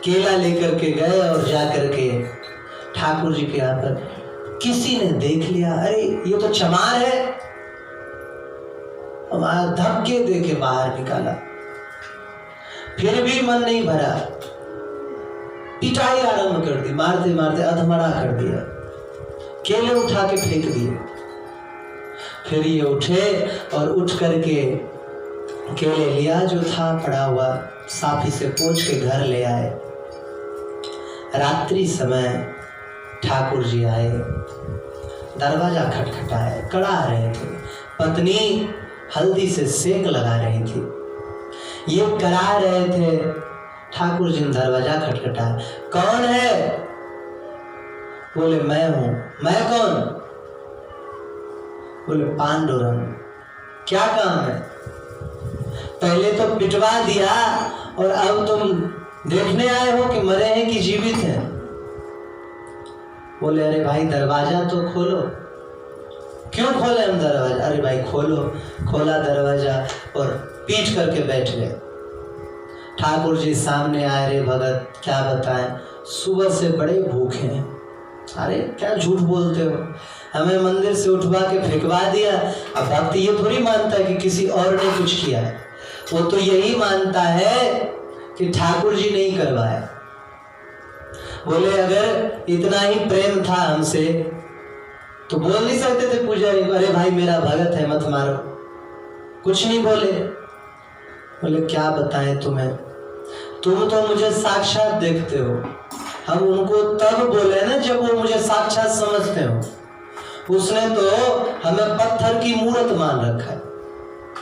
S1: केला लेकर के गए और जाकर के ठाकुर जी के यहाँ पर किसी ने देख लिया, अरे ये तो चमार है, हमारा धक्के दे के बाहर निकाला। फिर भी मन नहीं भरा, पिटाई आरंभ कर दी, मारते मारते अधमरा कर दिया, केले उठा के फेंक दिए। फिर ये उठे और उठ करके केले लिया जो था पड़ा हुआ, साफी से पोंछ के घर ले आए। रात्रि समय ठाकुर जी आए, दरवाजा खटखटाए, कड़ा रहे थे, पत्नी हल्दी से सेक लगा रही थी, ये करा रहे थे। ठाकुर जी ने दरवाजा खटखटाया, कौन है? बोले मैं हूं। मैं कौन? बोले पांडुरंग। क्या काम है? पहले तो पिटवा दिया और अब तुम देखने आए हो कि मरे हैं कि जीवित हैं? बोले अरे भाई दरवाजा तो खोलो। क्यों खोले हम दरवाजा? अरे भाई खोलो। खोला दरवाजा और पीट करके बैठ गए। ठाकुर जी सामने आए, रे भगत क्या बताएं, सुबह से बड़े भूखे हैं। अरे क्या झूठ बोलते हो, हमें मंदिर से उठवा के फेंकवा दिया। अब भक्त ये थोड़ी मानता है कि किसी और ने कुछ किया है, वो तो यही मानता है कि ठाकुर जी नहीं करवाया। बोले अगर इतना ही प्रेम था हमसे तो बोल नहीं सकते थे पुजारी को, अरे भाई मेरा भगत है मत मारो? कुछ नहीं बोले। बोले क्या बताएं तुम्हें, तुम तो मुझे साक्षात देखते हो, हम उनको तब बोले ना जब वो मुझे साक्षात समझते हो। उसने तो हमें पत्थर की मूर्त मान रखा है,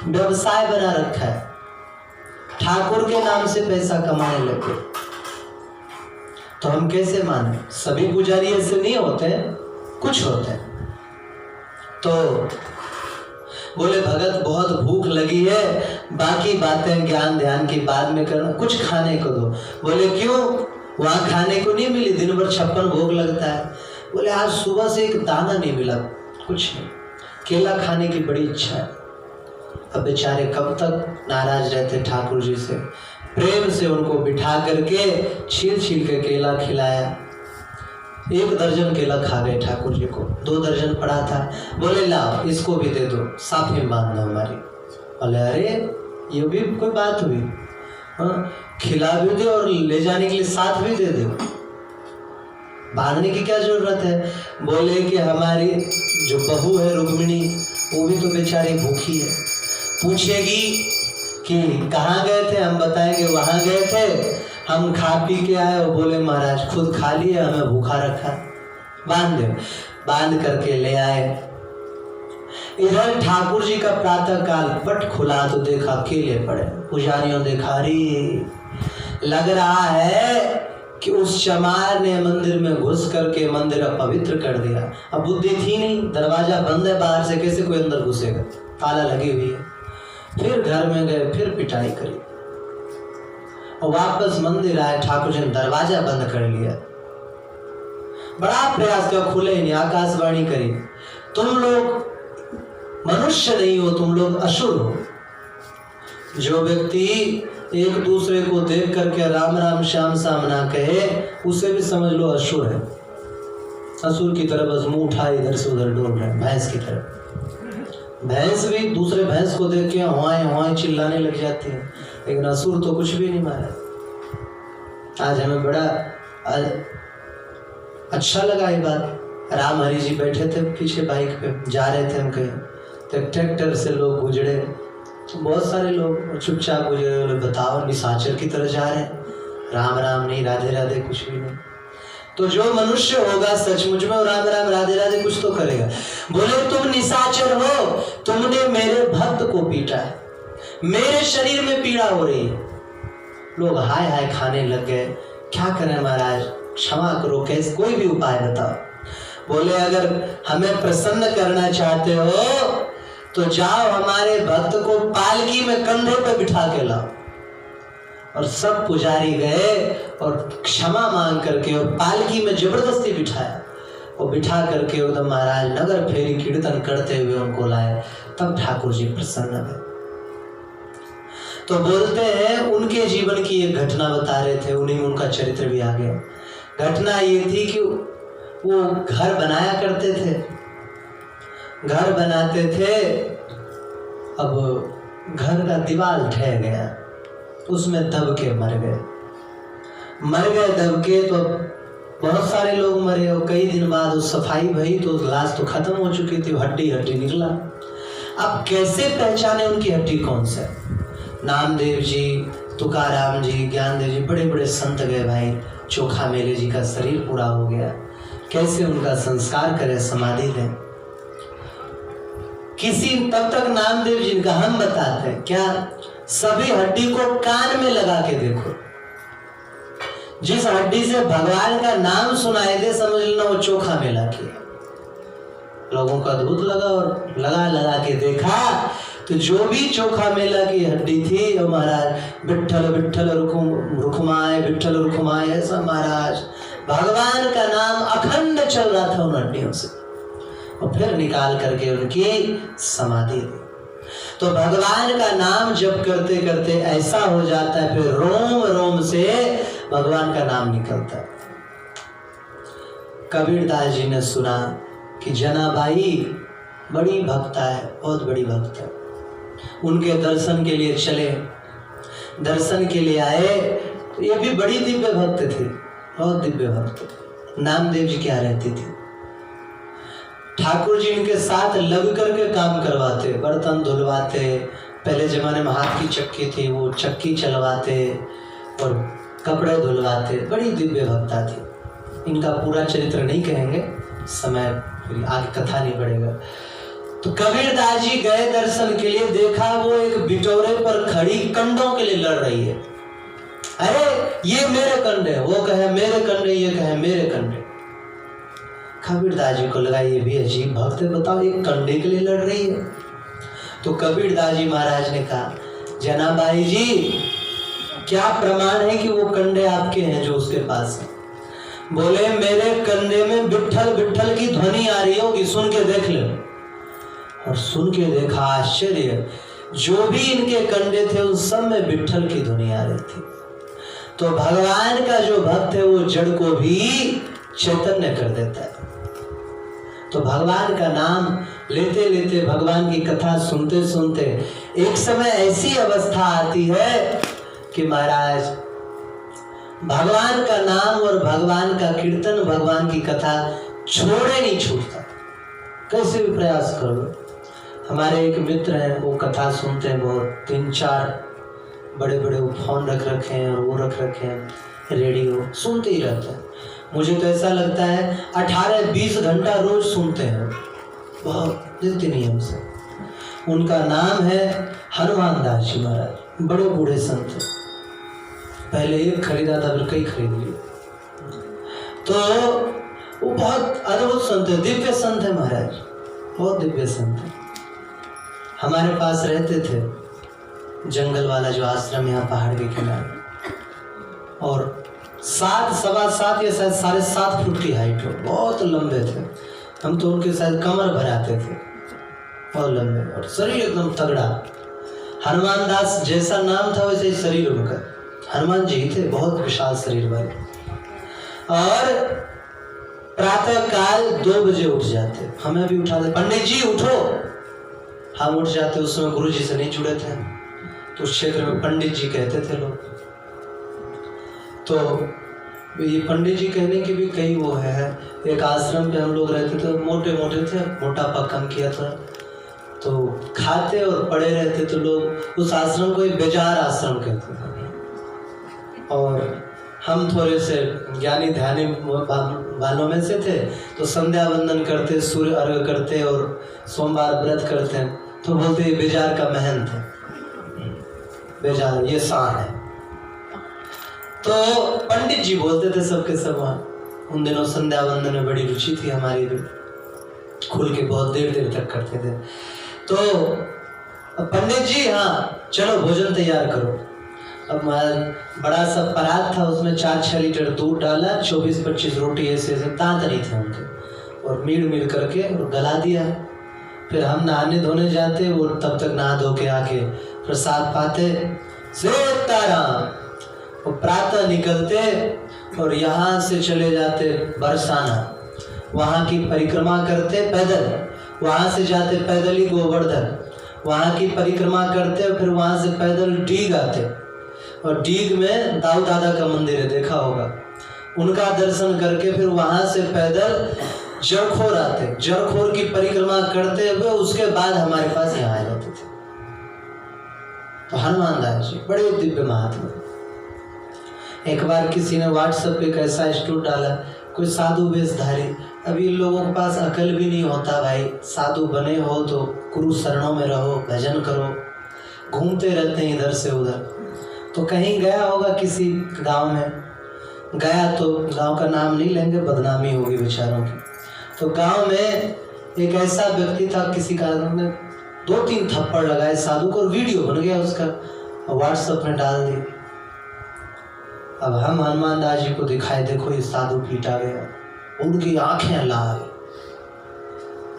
S1: व्यवसाय बना रखा है, ठाकुर के नाम से पैसा कमाने लगे, तो हम कैसे माने? सभी पुजारी ऐसे नहीं होते, कुछ होते हैं। तो बोले भगत बहुत भूख लगी है, बाकी बातें ज्ञान ध्यान की बाद में करना, कुछ खाने को दो। बोले क्यों? वहां खाने को नहीं मिली, दिन भर 56 भोग लगता है। बोले आज सुबह से एक दाना नहीं मिला, कुछ नहीं, केला खाने की बड़ी इच्छा है। अब बेचारे कब तक नाराज रहते ठाकुर जी से, प्रेम से उनको बिठा करके छील छील के केला खिलाया। 1 दर्जन केला खा गए ठाकुर जी को, 2 दर्जन पड़ा था। बोले लाओ इसको भी दे दो, साफी बांध दो हमारी। बोले अरे ये भी कोई बात हुई? खिला भी दे और ले जाने के लिए साथ भी दे दो, बांधने की क्या जरूरत है। बोले कि हमारी जो बहू है रुक्मिणी, वो भी तो बेचारी भूखी है, पूछेगी कि कहाँ गए थे, हम बताएंगे वहां गए थे, हम खा पी के आए। वो बोले महाराज खुद खा लिए, हमें भूखा रखा, बांध दे। बांध करके ले आए। इधर ठाकुर जी का प्रातः काल पट खुला तो देखा अकेले पड़े। पुजारियों देखा, अरे लग रहा है कि उस चमार ने मंदिर में घुस करके मंदिर अपवित्र कर दिया। अब बुद्धि थी नहीं, दरवाजा बंद है बाहर से, कैसे कोई अंदर घुसेगा, ताला लगी हुई है। फिर घर में गए, फिर पिटाई करी और वापस मंदिर आए। ठाकुर जी ने दरवाजा बंद कर लिया। बड़ा प्रयास किया, खुले ही नहीं। आकाशवाणी करी, तुम लोग मनुष्य नहीं हो, तुम लोग असुर हो। जो व्यक्ति एक दूसरे को देख करके राम राम श्याम श्याम ना कहे, उसे भी समझ लो असुर है। असुर की तरह बस मुंह उठा इधर से उधर डोल रहे, भैंस की तरह। भैंस भी दूसरे भैंस को देख के हुआएं हुआएं चिल्लाने लग जाती है, लेकिन असुर तो कुछ भी नहीं मारा। आज हमें बड़ा अच्छा लगा ये बात। राम हरि जी बैठे थे पीछे बाइक पे, जा रहे थे हम कहीं, तो ट्रैक्टर से लोग गुजरे, बहुत सारे लोग चुपचाप गुजरे। बोले बताओ निशाचर की तरह जा रहे हैं, राम राम नहीं, राधे राधे कुछ भी नहीं। तो जो मनुष्य होगा सचमुच में राम राम राधे राधे कुछ तो करेगा। बोले तुम निशाचर हो, तुमने मेरे भक्त को पीटा है, मेरे शरीर में पीड़ा हो रही है। लोग हाय हाय खाने लग गए। क्या करें महाराज, क्षमा करो, कैसे कोई भी उपाय बताओ। बोले अगर हमें प्रसन्न करना चाहते हो तो जाओ हमारे भक्त को पालकी में कंधे पे बिठा के लाओ। और सब पुजारी गए और क्षमा मांग करके और पालकी में जबरदस्ती बिठाया और बिठा करके एकदम महाराज नगर फेरी कीर्तन करते हुए उनको लाए। तब ठाकुर जी प्रसन्न हुए। तो बोलते हैं उनके जीवन की एक घटना बता रहे थे, उन्हीं में उनका चरित्र भी आ गया। घटना ये थी कि वो घर बनाया करते थे, घर बनाते थे। अब घर का दीवार ढह गया, उसमें दब के मर गए दब के। तो बहुत सारे लोग मरे और कई दिन बाद उस सफाई भई तो लाश तो खत्म हो चुकी थी, हड्डी हड्डी निकला। अब कैसे पहचाने उनकी हड्डी कौन सा? नामदेव जी, तुकाराम जी, ज्ञानदेव जी, बड़े बड़े संत गए भाई। चोखा मेले जी का शरीर पूरा हो गया, कैसे उनका संस्कार करें, समाधि दें। किसी तब तक नामदेव जी का हम बताते हैं क्या, सभी हड्डी को कान में लगा के देखो। जिस हड्डी से भगवान का नाम सुनाई दे समझ लेना वो चोखा मेला किया। लोगों का अद्भुत लगा और लगा के देखा तो जो भी चोखा मेला की हड्डी थी वो महाराज विट्ठल विट्ठल रुखमाए विट्ठल रुखमाए, ऐसा महाराज भगवान का नाम अखंड चल रहा था उन हड्डियों से। और फिर निकाल करके उनकी समाधि दी। तो भगवान का नाम जप करते करते ऐसा हो जाता है, फिर रोम रोम से भगवान का नाम निकलता है। कबीरदास जी ने सुना कि जनाबाई बड़ी भक्ता है, बहुत बड़ी भक्त है। उनके दर्शन के लिए चले, दर्शन के लिए आए। तो ये भी बड़ी दिव्य भक्त थी, बहुत दिव्य भक्त। नामदेव जी क्या रहती थी, ठाकुर जी इनके साथ लग करके काम करवाते, बर्तन धुलवाते। पहले जमाने में हाथ की चक्की थी, वो चक्की चलवाते और कपड़े धुलवाते। बड़ी दिव्य भक्ता थी। इनका पूरा चरित्र नहीं कहेंगे, समय फिर आगे कथा नहीं बढ़ेगा। तो कबीरदास जी गए दर्शन के लिए, देखा वो एक बिटोरे पर खड़ी कंडों के लिए लड़ रही है। अरे ये मेरे कंडे, वो कहे मेरे कंडे, ये कहे मेरे कंडे। कबीरदास जी को लगा ये भी अजीब भक्त है, बताओ एक कंडे के लिए लड़ रही है। तो कबीरदास जी महाराज ने कहा, जनाबाई जी क्या प्रमाण है कि वो कंडे आपके हैं जो उसके पास है? बोले मेरे कंधे में विट्ठल विट्ठल की ध्वनि आ रही होगी, सुन के देख ले। और सुन के देखा, आश्चर्य, जो भी इनके कंडे थे उन सब में विट्ठल की ध्वनि आ रही थी। तो भगवान का जो भक्त है वो जड़ को भी चैतन्य कर देता है। तो भगवान का नाम लेते लेते, भगवान की कथा सुनते सुनते एक समय ऐसी अवस्था आती है कि महाराज भगवान का नाम और भगवान का कीर्तन, भगवान की कथा छोड़े नहीं छूटता, कैसे भी प्रयास करो। हमारे एक मित्र हैं, वो कथा सुनते हैं बहुत, 3-4 बड़े बड़े वो फोन रख रखे हैं और वो रख रखे हैं, रेडियो सुनते ही रहते हैं। मुझे तो ऐसा लगता है 18-20 घंटा रोज सुनते हैं, बहुत नित्य नियम से। उनका नाम है हनुमान दास जी महाराज, बड़े बूढ़े संत, पहले एक खरीदा था फिर कई खरीद लिए। तो वो बहुत अद्भुत संत है, दिव्य संत है महाराज, बहुत दिव्य संत है। हमारे पास रहते थे, जंगल वाला जो आश्रम यहाँ पहाड़ के किनारे, और 7-7.25 या शायद 7.5 फुट की हाइट हो, बहुत लंबे थे। हम तो उनके शायद कमर भराते थे, बहुत लंबे, और शरीर एकदम तगड़ा। हनुमान दास जैसा नाम था वैसे ही शरीर उनका, हनुमान जी थे, बहुत विशाल शरीर वाले। और प्रातः काल 2 बजे उठ जाते, हमें भी उठाते, पंडित जी उठो, हम उठ जाते। उस समय गुरु जी से नहीं जुड़े थे, तो उस क्षेत्र में पंडित जी कहते थे लोग। तो ये पंडित जी कहने की भी कई वो है। एक आश्रम पे हम लोग रहते थे, मोटे मोटे थे, मोटापा कम किया था, तो खाते और पड़े रहते, तो लोग उस आश्रम को एक बेजार आश्रम कहते थे। और हम थोड़े से ज्ञानी ध्यानी वालों में से थे, तो संध्या वंदन करते, सूर्य अर्घ करते और सोमवार व्रत करते हैं, तो बोलते ये बेजार का महंत है, बेजार ये सार है। तो पंडित जी बोलते थे सबके सब वहाँ। उन दिनों संध्या वंदन में बड़ी रुचि थी हमारी भी, खुल के बहुत देर देर तक करते थे। तो पंडित जी हाँ चलो भोजन तैयार करो। अब बड़ा सा परात था, उसमें 4-6 लीटर दूध डाला, 24-25 रोटी ऐसे ऐसे दांत नहीं थे उनके, और मीड़ करके और गला दिया। फिर हम नहाने धोने जाते, वो तब तक नहा धो के आके प्रसाद पाते। सीताराम। वो प्रातः निकलते और यहाँ से चले जाते बरसाना, वहाँ की परिक्रमा करते पैदल, वहाँ से जाते पैदल ही गोवर्धन, वहाँ की परिक्रमा करते और फिर वहाँ से पैदल डीग आते। और डीग में दाऊ दादा का मंदिर है, देखा होगा, उनका दर्शन करके फिर वहाँ से पैदल जरखोर आते, जरखोर की परिक्रमा करते हुए उसके बाद हमारे पास यहाँ आ जाते थे। तो हनुमान दास जी बड़े दिव्य महात्मा। एक बार किसी ने व्हाट्सएप पे कैसा स्टोरी डाला, कोई साधु वेशधारी। अभी इन लोगों के पास अकल भी नहीं होता भाई, साधु बने हो तो गुरु शरणों में रहो, भजन करो, घूमते रहते हैं इधर से उधर। तो कहीं गया होगा किसी गांव में, गया तो गांव का नाम नहीं लेंगे, बदनामी होगी बेचारों की। तो गांव में एक ऐसा व्यक्ति था, किसी का 2-3 थप्पड़ लगाए साधु को, और वीडियो बन गया उसका, व्हाट्सएप में डाल दी। अब हम हनुमान दास जी को दिखाए, देखो ये साधु पीटा गया, उनकी आंखें लाल,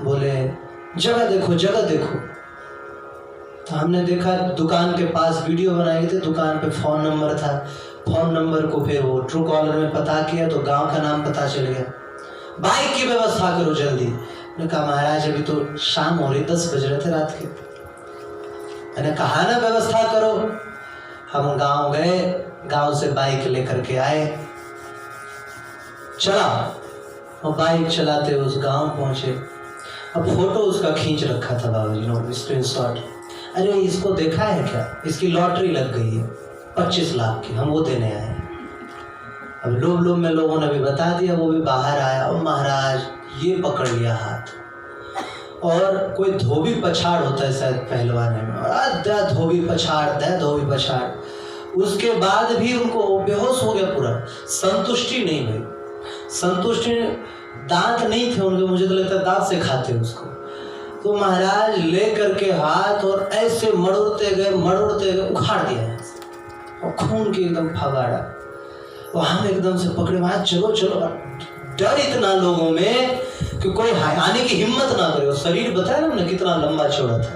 S1: बोले जगह देखो जगह देखो। तो हमने देखा दुकान के पास वीडियो बनाए थे, दुकान पे फोन नंबर था, फोन नंबर को फिर वो ट्रू कॉलर में पता किया तो गांव का नाम पता चल गया। बाइक की व्यवस्था करो जल्दी। मैंने कहा महाराज अभी तो शाम हो रही, 10 बज रहे थे रात के। मैंने कहा ना व्यवस्था करो। हम गांव गए, गांव से बाइक लेकर के आए, चला और बाइक चलाते उस गांव पहुंचे। अब फोटो उसका खींच रखा था बाबा जी ने, स्क्रीनशॉट। अरे इसको देखा है क्या, इसकी लॉटरी लग गई है 25 लाख की, हम वो देने आए। अब लोभ में लोगों ने भी बता दिया, वो भी बाहर आया और महाराज ये पकड़ लिया हाथ, और कोई धोबी पछाड़ होता है शायद पहलवाने में, और धोबी पछाड़। उसके बाद भी उनको बेहोश हो गया पूरा, संतुष्टि नहीं भाई, संतुष्टि, दांत नहीं थे उनके, मुझे तो लगता है दांत से खाते उसको। तो महाराज ले करके हाथ और ऐसे मड़ोड़ते गए, उखाड़ दिया और खून की एकदम फवाड़ा। और हम एकदम से पकड़े, वहां चलो चलो। डर इतना लोगों में कि कोई आने की हिम्मत ना करे। शरीर बताया ना हमने कितना लंबा चौड़ा था,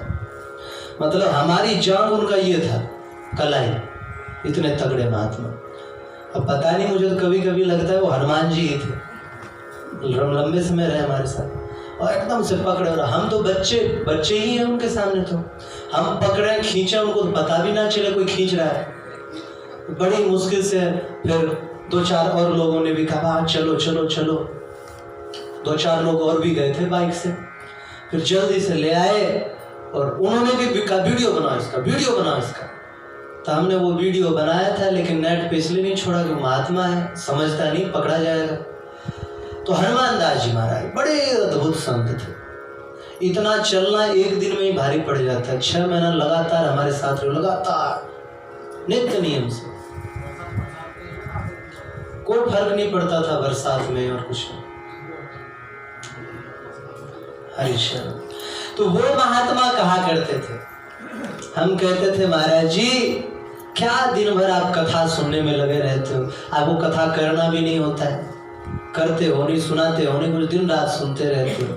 S1: मतलब हमारी जान उनका ये था कलाई, इतने तगड़े महात्मा। अब पता नहीं, मुझे तो कभी कभी लगता है वो हनुमान जी ही थे, लंबे समय रहे हमारे साथ। और एकदम से पकड़े, और हम तो बच्चे ही हैं उनके सामने। तो हम पकड़े खींचे, उनको तो पता भी ना चले कोई खींच रहा है। बड़ी मुश्किल से फिर 2-4 और लोगों ने भी कहा चलो चलो चलो। 2-4 लोग और भी गए थे बाइक से, फिर जल्दी से ले आए और उन्होंने भी कहा वीडियो बनाओ इसका, वीडियो बनाओ इसका। तो हमने वो वीडियो बनाया था, लेकिन नेट पे इसलिए नहीं छोड़ा कि महात्मा है, समझता नहीं, पकड़ा जाएगा। तो हनुमान दास जी महाराज बड़े अद्भुत संत थे। इतना चलना एक दिन में ही भारी पड़ जाता है। 6 महीना लगातार हमारे साथ रहे, लगातार नित्य नियम से, कोई फर्क नहीं पड़ता था बरसात में और कुछ नहीं। हरिशरण। तो वो महात्मा कहा करते थे, हम कहते थे महाराज जी क्या दिन भर आप कथा सुनने में लगे रहते हो, आपको कथा करना भी नहीं होता है, करते हो नहीं, सुनाते हो नहीं, कुछ दिन रात सुनते रहते हो।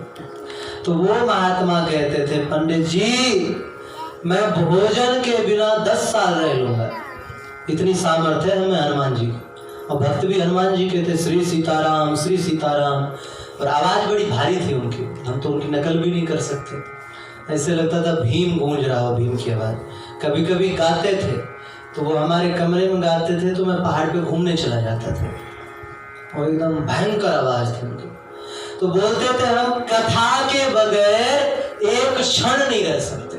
S1: तो वो महात्मा कहते थे पंडित जी मैं भोजन के बिना 10 साल रह लूंगा, इतनी सामर्थ्य है हमें हनुमान जी की। और भक्त भी हनुमान जी के थे, श्री सीताराम श्री सीताराम, और आवाज बड़ी भारी थी उनकी, हम तो उनकी नकल भी नहीं कर सकते, ऐसे लगता था भीम गूंज रहा हो, भीम की आवाज। कभी कभी गाते थे तो वो हमारे कमरे में गाते थे तो मैं पहाड़ पे घूमने चला जाता था, और एकदम भयंकर आवाज थी उनकी। तो बोलते थे हम कथा के बगैर एक क्षण नहीं रह सकते,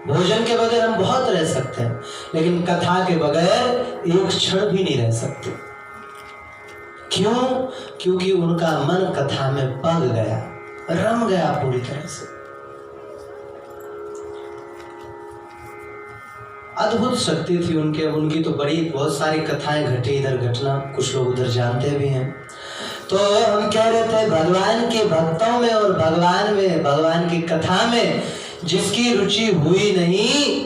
S1: भोजन के बगैर हम बहुत रह सकते हैं, लेकिन कथा के बगैर एक क्षण भी नहीं रह सकते। क्यों? क्योंकि उनका मन कथा में पग गया, रम गया पूरी तरह से। अद्भुत शक्ति थी उनके, उनकी तो बड़ी बहुत सारी कथाएं घटी, इधर घटना कुछ लोग उधर जानते भी हैं। तो हम कह रहे थे भगवान के भक्तों में और भगवान में, भगवान की कथा में जिसकी रुचि हुई नहीं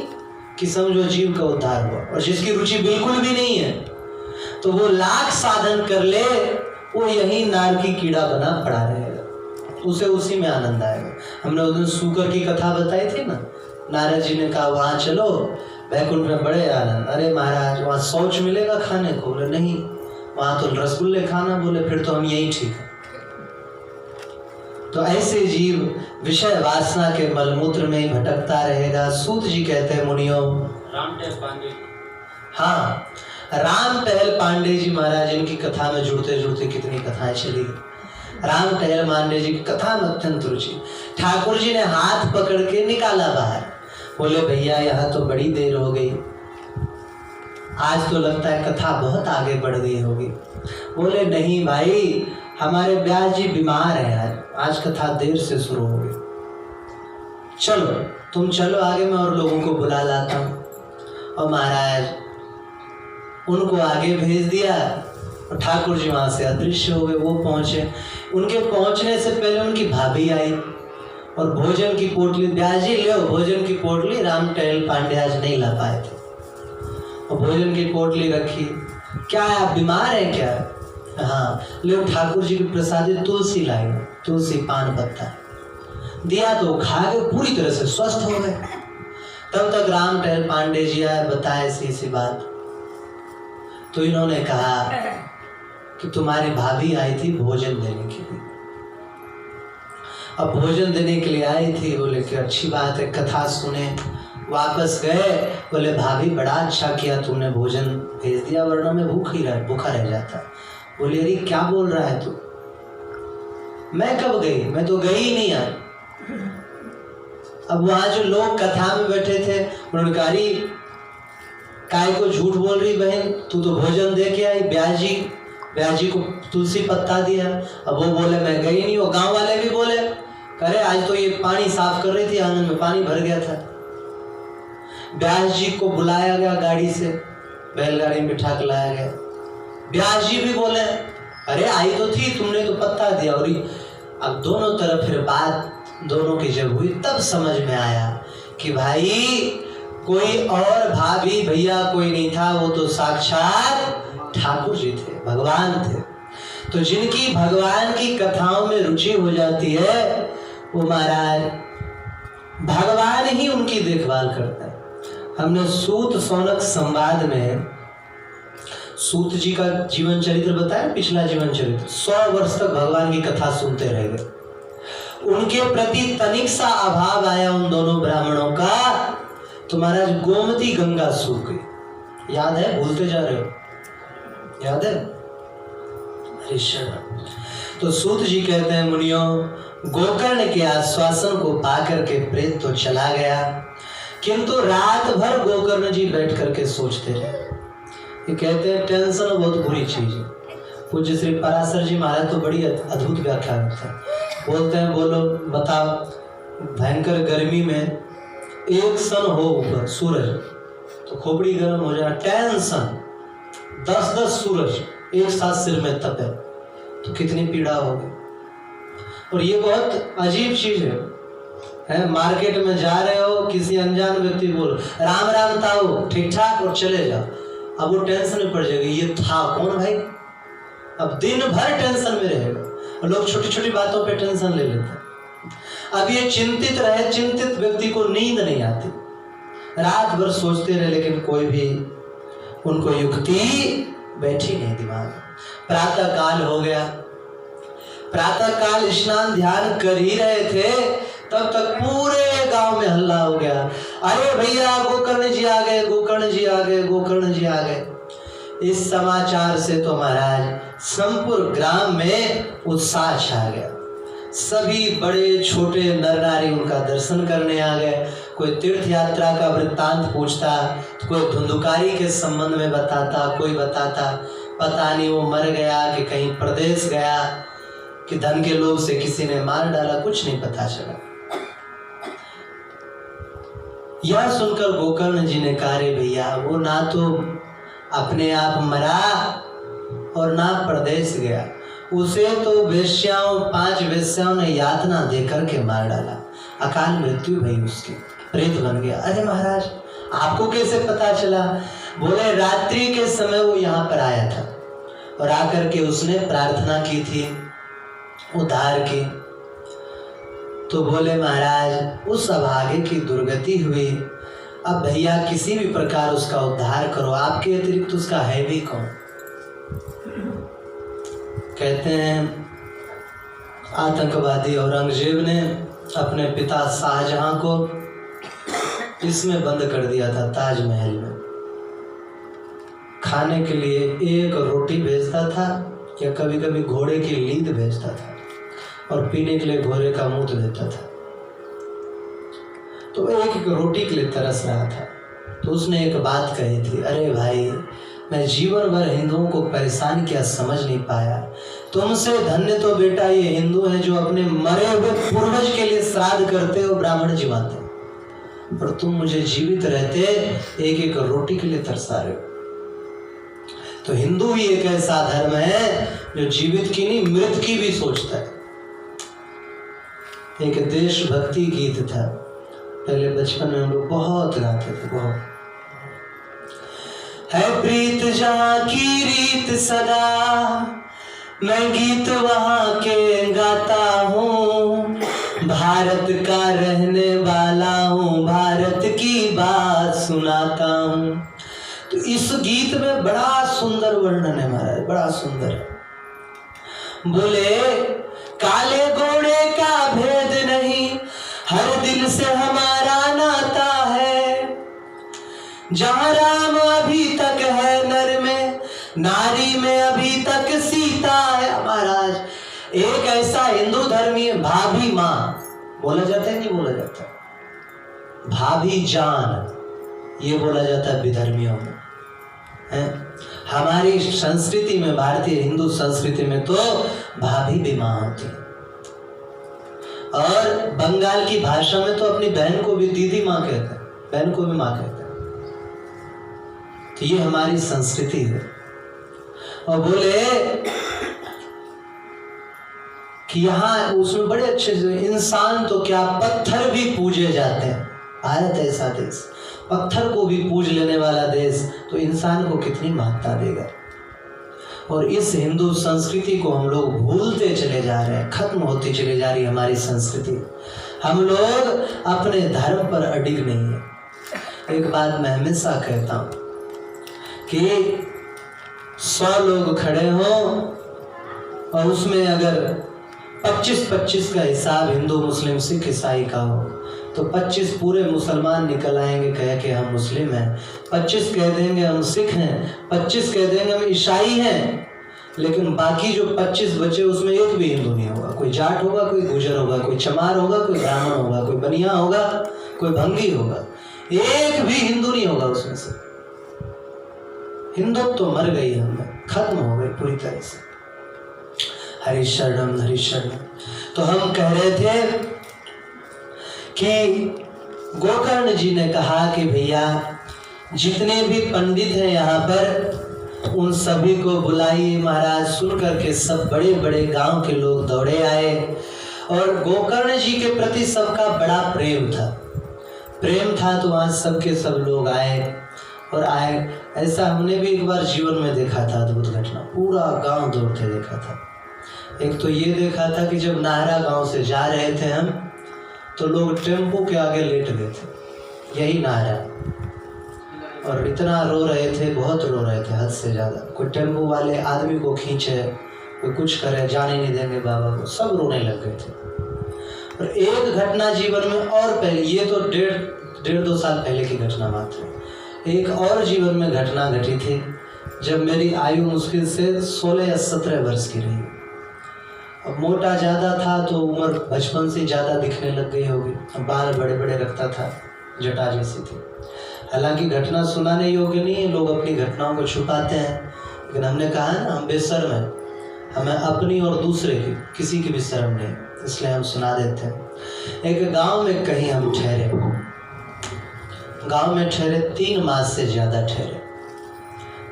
S1: कि समझो जीव का उद्धार हुआ, और जिसकी रुचि बिल्कुल भी नहीं है तो वो लाख साधन कर ले, वो यही नार की कीड़ा बना पड़ा रहेगा, उसे उसी में आनंद आएगा। हमने उस दिन सूकर की कथा बताई थी ना, नारद जी ने कहा वहां चलो बैकुंठ में बड़े आनंद, अरे महाराज वहां शौच मिलेगा खाने को, बोले नहीं वहां तो रसगुल्ले खाना, बोले फिर तो हम यही ठीक है। तो ऐसे जीव विषय वासना के मलमूत्र में ही भटकता रहेगा। सूत जी कहते हैं मुनियों,
S2: रामटेल पांडे,
S1: हाँ राम टहल पांडे जी महाराज, इनकी कथा में जुड़ते जुड़ते कितनी कथाएं चली। राम टहल पांडे जी की कथा में अत्यंत रुचि। ठाकुर जी ने हाथ पकड़ के निकाला बाहर, बोले भैया यहाँ तो बड़ी देर हो गई, आज तो लगता है कथा बहुत आगे बढ़ गई होगी। बोले नहीं भाई, हमारे व्यास जी बीमार हैं, आज कथा देर से शुरू हो गई, चलो तुम चलो आगे, मैं और लोगों को बुला लाता हूँ। और महाराज उनको आगे भेज दिया और ठाकुर जी वहाँ से अदृश्य हो गए। वो पहुँचे, उनके पहुँचने से पहले उनकी भाभी आई और भोजन की पोटली, व्यास जी ले भोजन की पोटली, राम टहल पांडे आज नहीं ला पाए थे, और भोजन की पोटली रखी। क्या है आप बीमार हैं क्या? हाँ ले ठाकुर जी की प्रसादी तुलसी लाई, तुलसी पान पत्ता दिया तो खा के पूरी तरह से स्वस्थ हो गए। तब तक राम टहल पांडे जी आए, बताए सी बात। तो इन्होंने कहा कि तुम्हारी भाभी आई थी भोजन देने के लिए। अब भोजन देने के लिए आई थी, बोले कि अच्छी बात है, कथा सुने। वापस गए, बोले भाभी बड़ा अच्छा किया तुमने भोजन भेज दिया, वरना मैं भूखा रह जाता। बोले अरे क्या बोल रहा है तू, मैं कब गई, मैं तो गई ही नहीं आज। अब वहां जो लोग कथा में बैठे थे उन्होंने कहा अरे काय को झूठ बोल रही बहन, तू तो भोजन दे के आई, ब्यास जी को तुलसी पत्ता दिया। अब वो बोले मैं गई नहीं। वो गांव वाले भी बोले अरे आज तो ये पानी साफ कर रही थी, आंगन में पानी भर गया था। ब्यास जी को बुलाया गया, गाड़ी से बैलगाड़ी में बिठा के लाया गया। ब्यास जी भी बोले अरे आई तो थी, तुमने तो पत्ता दिया। और अब दोनों तरफ फिर बात दोनों की जब हुई तब समझ में आया कि भाई कोई और भाभी भैया कोई नहीं था, वो तो साक्षात ठाकुर जी थे, भगवान थे। तो जिनकी भगवान की कथाओं में रुचि हो जाती है वो महाराज भगवान ही उनकी देखभाल करता है। हमने सूत सौनक संवाद में सूत जी का जीवन चरित्र बताया, पिछला जीवन चरित्र। 100 वर्ष तक भगवान की कथा सुनते रह गए। उनके प्रति तनिक सा अभाव आया उन दोनों ब्राह्मणों का, तो महाराज गोमती गंगा सूख गई। याद है? भूलते जा रहे हो? याद है? ऋषभ। तो सूत जी कहते हैं, मुनियों, गोकर्ण के आश्वासन को पाकर के प्रेत तो चला गया, किंतु रात भर गोकर्ण जी बैठ करके सोचते रहे। ये कहते हैं टेंशन बहुत बुरी चीज है। पूज्य श्री पराशर जी महाराज तो बड़ी अद्भुत व्याख्या करते हैं। बोलते हैं, बोलो बताओ, भयंकर गर्मी में एक सन हो ऊपर सूरज तो खोपड़ी गर्म हो जाए। टेंशन 10-10 सूरज एक साथ सिर में तपे तो कितनी पीड़ा होगी। और ये बहुत अजीब चीज है। मार्केट में जा रहे हो, किसी अनजान व्यक्ति बोल राम राम ताऊ, ठीक ठाक, और चले जाओ। अब वो टेंशन में पड़ जाएगी, ये था कौन भाई। अब दिन भर टेंशन में रहेगा। और लोग छोटी छोटी बातों पे टेंशन ले लेते हैं। अब ये चिंतित रहे, चिंतित व्यक्ति को नींद नहीं आती, रात भर सोचते रहे, लेकिन कोई भी उनको युक्ति बैठी नहीं दिमाग। प्रातः काल हो गया, प्रातः काल स्नान ध्यान कर ही रहे थे, तब तक पूरे गांव में हल्ला हो गया। अरे भैया गोकर्ण जी आ गए, गोकर्ण जी आ गए, गोकर्ण जी आ गए। इस समाचार से तो महाराज संपूर्ण ग्राम में उत्साह छा गया। सभी बड़े छोटे नर नारी उनका दर्शन करने आ गए। कोई तीर्थ यात्रा का वृत्तांत पूछता, कोई धुंधुकारी के संबंध में बताता, कोई बताता पता नहीं वो मर गया कि कहीं प्रदेश गया, कि धन के लोभ से किसी ने मार डाला, कुछ नहीं पता चला। यह सुनकर गोकर्ण जी ने कहा, रे भैया वो ना तो अपने आप मरा और ना प्रदेश गया, उसे तो वेश्याओं 5 वेश्याओं ने यातना देकर के मार डाला, अकाल मृत्यु भई उसकी, प्रेत बन गया। अरे महाराज आपको कैसे पता चला? बोले रात्रि के समय वो यहाँ पर आया था और आकर के उसने प्रार्थना की थी उद्धार की। तो बोले महाराज उस अभागे की दुर्गति हुई, अब भैया किसी भी प्रकार उसका उद्धार करो, आपके अतिरिक्त उसका है भी कौन। कहते हैं आतंकवादी औरंगजेब ने अपने पिता शाहजहां को इसमें बंद कर दिया था, ताजमहल में। खाने के लिए एक रोटी भेजता था या कभी कभी घोड़े की लीद भेजता था, और पीने के लिए घोड़े का मूत्र देता था। तो एक एक रोटी के लिए तरस रहा था। तो उसने एक बात कही थी, अरे भाई मैं जीवन भर हिंदुओं को परेशान किया, समझ नहीं पाया, तुमसे धन्य तो बेटा ये हिंदू है जो अपने मरे हुए पूर्वज के लिए श्राद्ध करते हो, ब्राह्मण जीवाते, पर तुम मुझे जीवित रहते एक एक रोटी के लिए तरसा रहे हो। तो हिंदू भी एक ऐसा धर्म है जो जीवित की नहीं मृत की भी सोचता है। एक देशभक्ति गीत था, पहले बचपन में हम लोग बहुत गाते थे, बहुत। है प्रीत जहाँ की रीत सदा, मैं गीत वहाँ के गाता हूँ, भारत का रहने वाला हूँ, भारत की बात सुनाता हूँ। तो इस गीत में बड़ा सुंदर वर्णन है महाराज, बड़ा सुंदर है। बोले काले घोड़े का भेद नहीं, हर दिल से हमारा नाता है, जहाँ राम अभी तक है नर में, नारी में अभी तक सीता है। महाराज एक ऐसा हिंदू धर्मी भाभी माँ बोला जाता है, नहीं बोला जाता, भाभी जान ये बोला जाता है विधर्मियों में, है? हमारी संस्कृति में, भारतीय हिंदू संस्कृति में तो भाभी भी माँ होती है, और बंगाल की भाषा में तो अपनी बहन को भी दीदी माँ कहते हैं, बहन को भी माँ कहते हैं। तो ये हमारी संस्कृति है। और बोले कि यहाँ उसमें बड़े अच्छे से, इंसान तो क्या पत्थर भी पूजे जाते हैं। भारत ऐसा देश, पत्थर को भी पूज लेने वाला देश, तो इंसान को कितनी महत्ता देगा। और इस हिंदू संस्कृति को हम लोग भूलते चले जा रहे हैं, खत्म होती चली जा रही है हमारी संस्कृति। हम लोग अपने धर्म पर अडिग नहीं है। एक बात मैं हमेशा कहता हूँ कि 100 लोग खड़े हों और उसमें अगर 25-25 का हिसाब हिंदू मुस्लिम सिख ईसाई का हो, तो 25 पूरे मुसलमान निकल आएंगे कह के हम मुस्लिम हैं, 25 कह देंगे हम सिख हैं, 25 कह देंगे हम ईसाई हैं, लेकिन बाकी जो 25 बचे उसमें एक भी हिंदू नहीं होगा। कोई जाट होगा, कोई गुजर होगा, कोई चमार होगा, कोई ब्राह्मण होगा, कोई बनिया होगा, कोई भंगी होगा, एक भी हिंदू नहीं होगा उसमें से। हिंदुत्व तो मर गई, हमें खत्म हो गई पूरी तरह से। हरि शरणम हरि शरणम। तो हम कह रहे थे कि गोकर्ण जी ने कहा कि भैया जितने भी पंडित हैं यहाँ पर उन सभी को बुलाइए महाराज। सुन करके सब बड़े बड़े गांव के लोग दौड़े आए और गोकर्ण जी के प्रति सबका बड़ा प्रेम था तो वहाँ सबके सब लोग आए और आए। ऐसा हमने भी एक बार जीवन में देखा था, अद्भुत घटना, पूरा गांव दौड़ते देखा था। एक तो ये देखा था कि जब नाहरा गांव से जा रहे थे हम तो लोग टेम्पो के आगे लेट गए थे, यही नाहरा, और इतना रो रहे थे, बहुत रो रहे थे, हद से ज़्यादा। कोई टेम्पो वाले आदमी को खींचे, कोई कुछ करे, जाने नहीं देंगे बाबा को, सब रोने लग गए थे। और एक घटना जीवन में और पहले, ये तो डेढ़ 2 साल पहले की घटना मात्र, एक और जीवन में घटना घटी थी जब मेरी आयु मुश्किल से 16 या 17 वर्ष की रही। अब मोटा ज़्यादा था तो उम्र बचपन से ज़्यादा दिखने लग गई होगी, बाल बड़े बड़े रखता था, जटा जैसी थी। हालांकि घटना सुनाने योग्य नहीं है, लोग अपनी घटनाओं को छुपाते हैं, लेकिन हमने कहा है ना हम बेशर्म हैं, हमें अपनी और दूसरे की किसी की भी शर्म नहीं, इसलिए हम सुना देते हैं। एक गांव में कहीं हम ठहरे, गांव में ठहरे 3 मास से ज़्यादा ठहरे।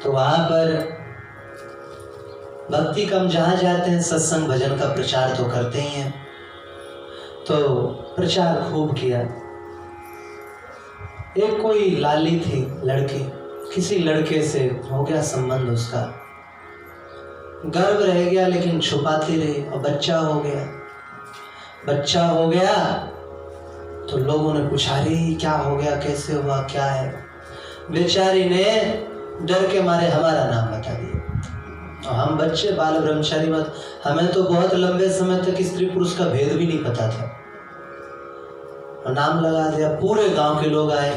S1: तो वहाँ पर भक्ति कम जहाँ जाते हैं सत्संग भजन का प्रचार तो करते ही हैं, तो प्रचार खूब किया। एक कोई लाली थी लड़की, किसी लड़के से हो गया संबंध, उसका गर्भ रह गया लेकिन छुपाती रही, और बच्चा हो गया तो लोगों ने पूछा रही क्या हो गया, कैसे हुआ, क्या है। बेचारी ने डर के मारे हमारा नाम बता दिया, और हम बच्चे बाल ब्रह्मचारी मत, हमें तो बहुत लंबे समय तक स्त्री पुरुष का भेद भी नहीं पता था, और नाम लगा दिया। पूरे गांव के लोग आए।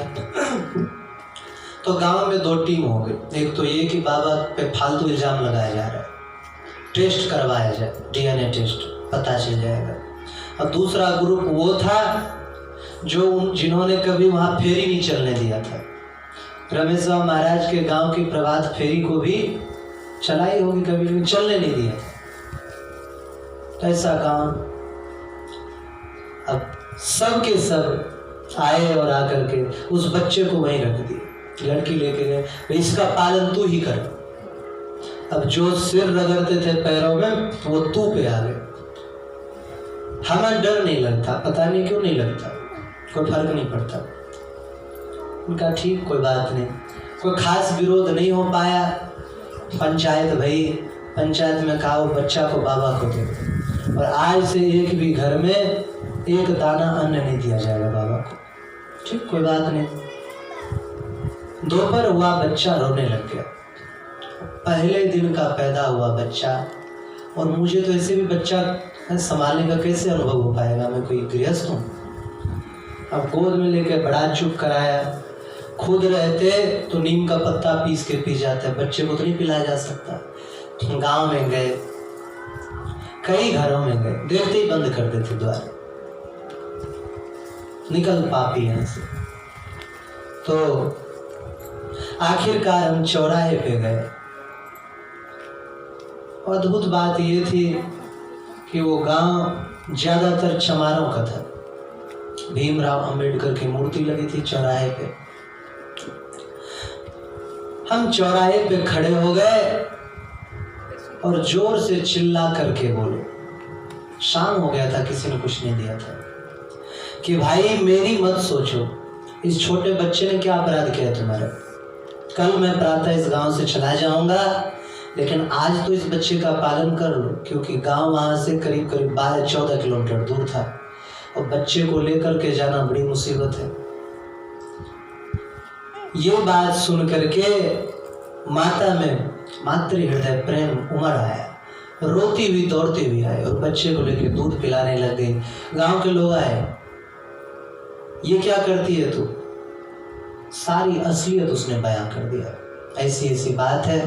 S1: तो गांव में 2 टीम हो गई, एक तो ये कि बाबा पे फालतू इल्जाम लगाया जा रहा है, टेस्ट करवाया जाए, DNA टेस्ट पता चल जाएगा, और दूसरा ग्रुप वो था जो जिन्होंने कभी वहाँ फेरी नहीं चलने दिया था। रमेश बाबा महाराज के गांव की प्रभात फेरी को भी चलाई होगी कभी, लेकिन चलने नहीं दिया था। ऐसा गांव, अब सब के सब आए और आकर के उस बच्चे को वहीं रख दिया, लड़की लेके गए, इसका पालन तू ही कर। अब जो सिर रगड़ते थे पैरों में वो तू पे आ गए। हमें डर नहीं लगता, पता नहीं क्यों नहीं लगता, कोई फर्क नहीं पड़ता। उनका ठीक, कोई बात नहीं, कोई खास विरोध नहीं हो पाया। पंचायत भाई, पंचायत में कहा वो बच्चा को बाबा को दे, और आज से एक भी घर में एक दाना अन्न नहीं दिया जाएगा बाबा को। ठीक, कोई बात नहीं। दोपहर हुआ, बच्चा रोने लग गया, पहले दिन का पैदा हुआ बच्चा, और मुझे तो ऐसे भी बच्चा संभालने का कैसे अनुभव हो पाएगा, मैं कोई गृहस्थ हूँ। अब गोद में लेके बड़ा चुप कराया, खुद रहते तो नीम का पत्ता पीस के पी जाते, बच्चे को तो नहीं पिलाया जा सकता। गांव में गए, कई घरों में गए, देखते ही बंद कर देते द्वार, निकल पापी यहाँ से। तो आखिरकार हम चौराहे पे गए। अद्भुत बात ये थी कि वो गांव ज्यादातर चमारों का था। भीमराव अंबेडकर की मूर्ति लगी थी चौराहे पे। हम चौराहे पे खड़े हो गए और जोर से चिल्ला करके बोले, शाम हो गया था, किसी ने कुछ नहीं दिया था, कि भाई मेरी मत सोचो, इस छोटे बच्चे ने क्या अपराध किया तुम्हारा। कल मैं प्रातः इस गांव से चला जाऊंगा, लेकिन आज तो इस बच्चे का पालन कर लो, क्योंकि गांव वहां से करीब 12-14 किलोमीटर दूर था, और बच्चे को लेकर के जाना बड़ी मुसीबत है। ये बात सुन करके माता में मातृ हृदय प्रेम उमड़ आया, रोती हुई दौड़ती हुई आए और बच्चे को लेकर दूध पिलाने लग गई। गांव के लोग आए, ये क्या करती है तू? सारी असलियत उसने बयां कर दिया। ऐसी ऐसी बात है।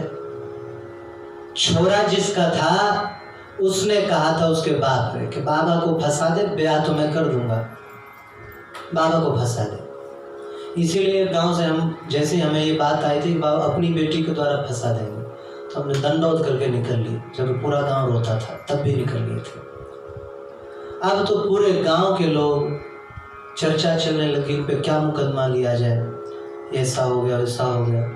S1: छोरा जिसका था उसने कहा था उसके बाप ने कि बाबा को फंसा दे, ब्याह तो मैं कर दूंगा, बाबा को फंसा दे। इसीलिए गांव से हम जैसे हमें ये बात आई थी बाबा अपनी बेटी के द्वारा फंसा देंगे, तो हमने दंडौत करके निकल ली। जब पूरा गांव रोता था तब भी निकल लिए थे। अब तो पूरे गांव के लोग चर्चा चलने लगी उन पे क्या मुकदमा लिया जाए, ऐसा हो गया वैसा हो गया।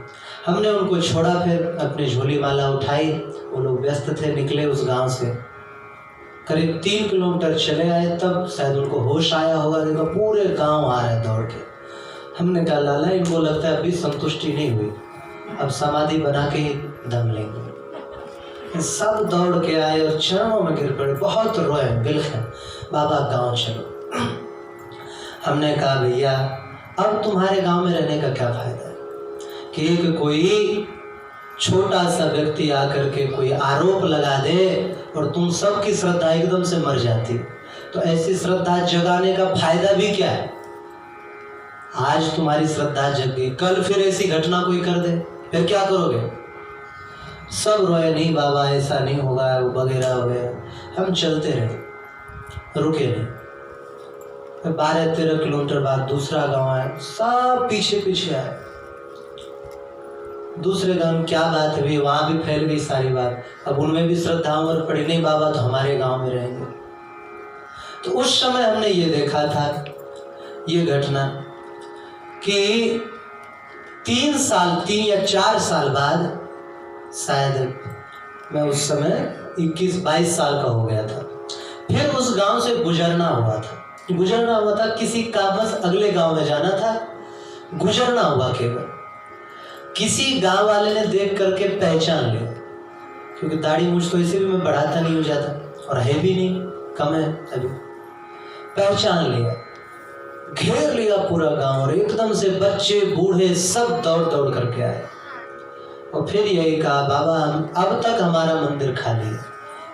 S1: हमने उनको छोड़ा, फिर अपनी झोली माला उठाई, वो लोग व्यस्त थे, निकले उस गांव से। करीब 3 किलोमीटर चले आए तब शायद उनको होश आया होगा, देखा पूरे गांव आ रहा है दौड़ के। हमने कहा लाला इनको लगता है अभी संतुष्टि नहीं हुई, अब समाधि बना के ही दम लेंगे। सब दौड़ के आए और चरणों में गिर पड़े, बहुत रोए, बिल्कुल बाबा गांव चलो। हमने कहा भैया अब तुम्हारे गांव में रहने का क्या फायदा है कि एक कोई छोटा सा व्यक्ति आकर के कोई आरोप लगा दे और तुम सबकी श्रद्धा एकदम से मर जाती। तो ऐसी श्रद्धा जगाने का फायदा भी क्या है? आज तुम्हारी श्रद्धा जग गई, कल फिर ऐसी घटना कोई कर दे, फिर क्या करोगे? सब रोए, नहीं बाबा ऐसा नहीं होगा वगैरह वगैरह। हम चलते रहे, रुके नहीं। 12-13 किलोमीटर बाद दूसरा गांव आया, सब पीछे पीछे आए। दूसरे गांव में क्या बात है भाई, वहां भी फैल गई सारी बात। अब उनमें भी श्रद्धा उम्र पड़ी, नहीं बाबा तो हमारे गांव में रहेंगे। तो उस समय हमने ये देखा था ये घटना कि 3 या 4 साल बाद, शायद मैं उस समय 21-22 साल का हो गया था, फिर उस गांव से गुजरना हुआ था। किसी का बस अगले गांव में जाना था, गुजरना हुआ केवल। किसी गांव वाले ने देख करके पहचान लिया, क्योंकि दाढ़ी मूंछ तो इसे भी मैं बढ़ाता नहीं हो जाता और है भी नहीं, कम है अभी। पहचान लिया, घेर लिया पूरा गांव और एकदम से बच्चे बूढ़े सब दौड़ दौड़ करके आए और फिर यही कहा बाबा अब तक हमारा मंदिर खाली है,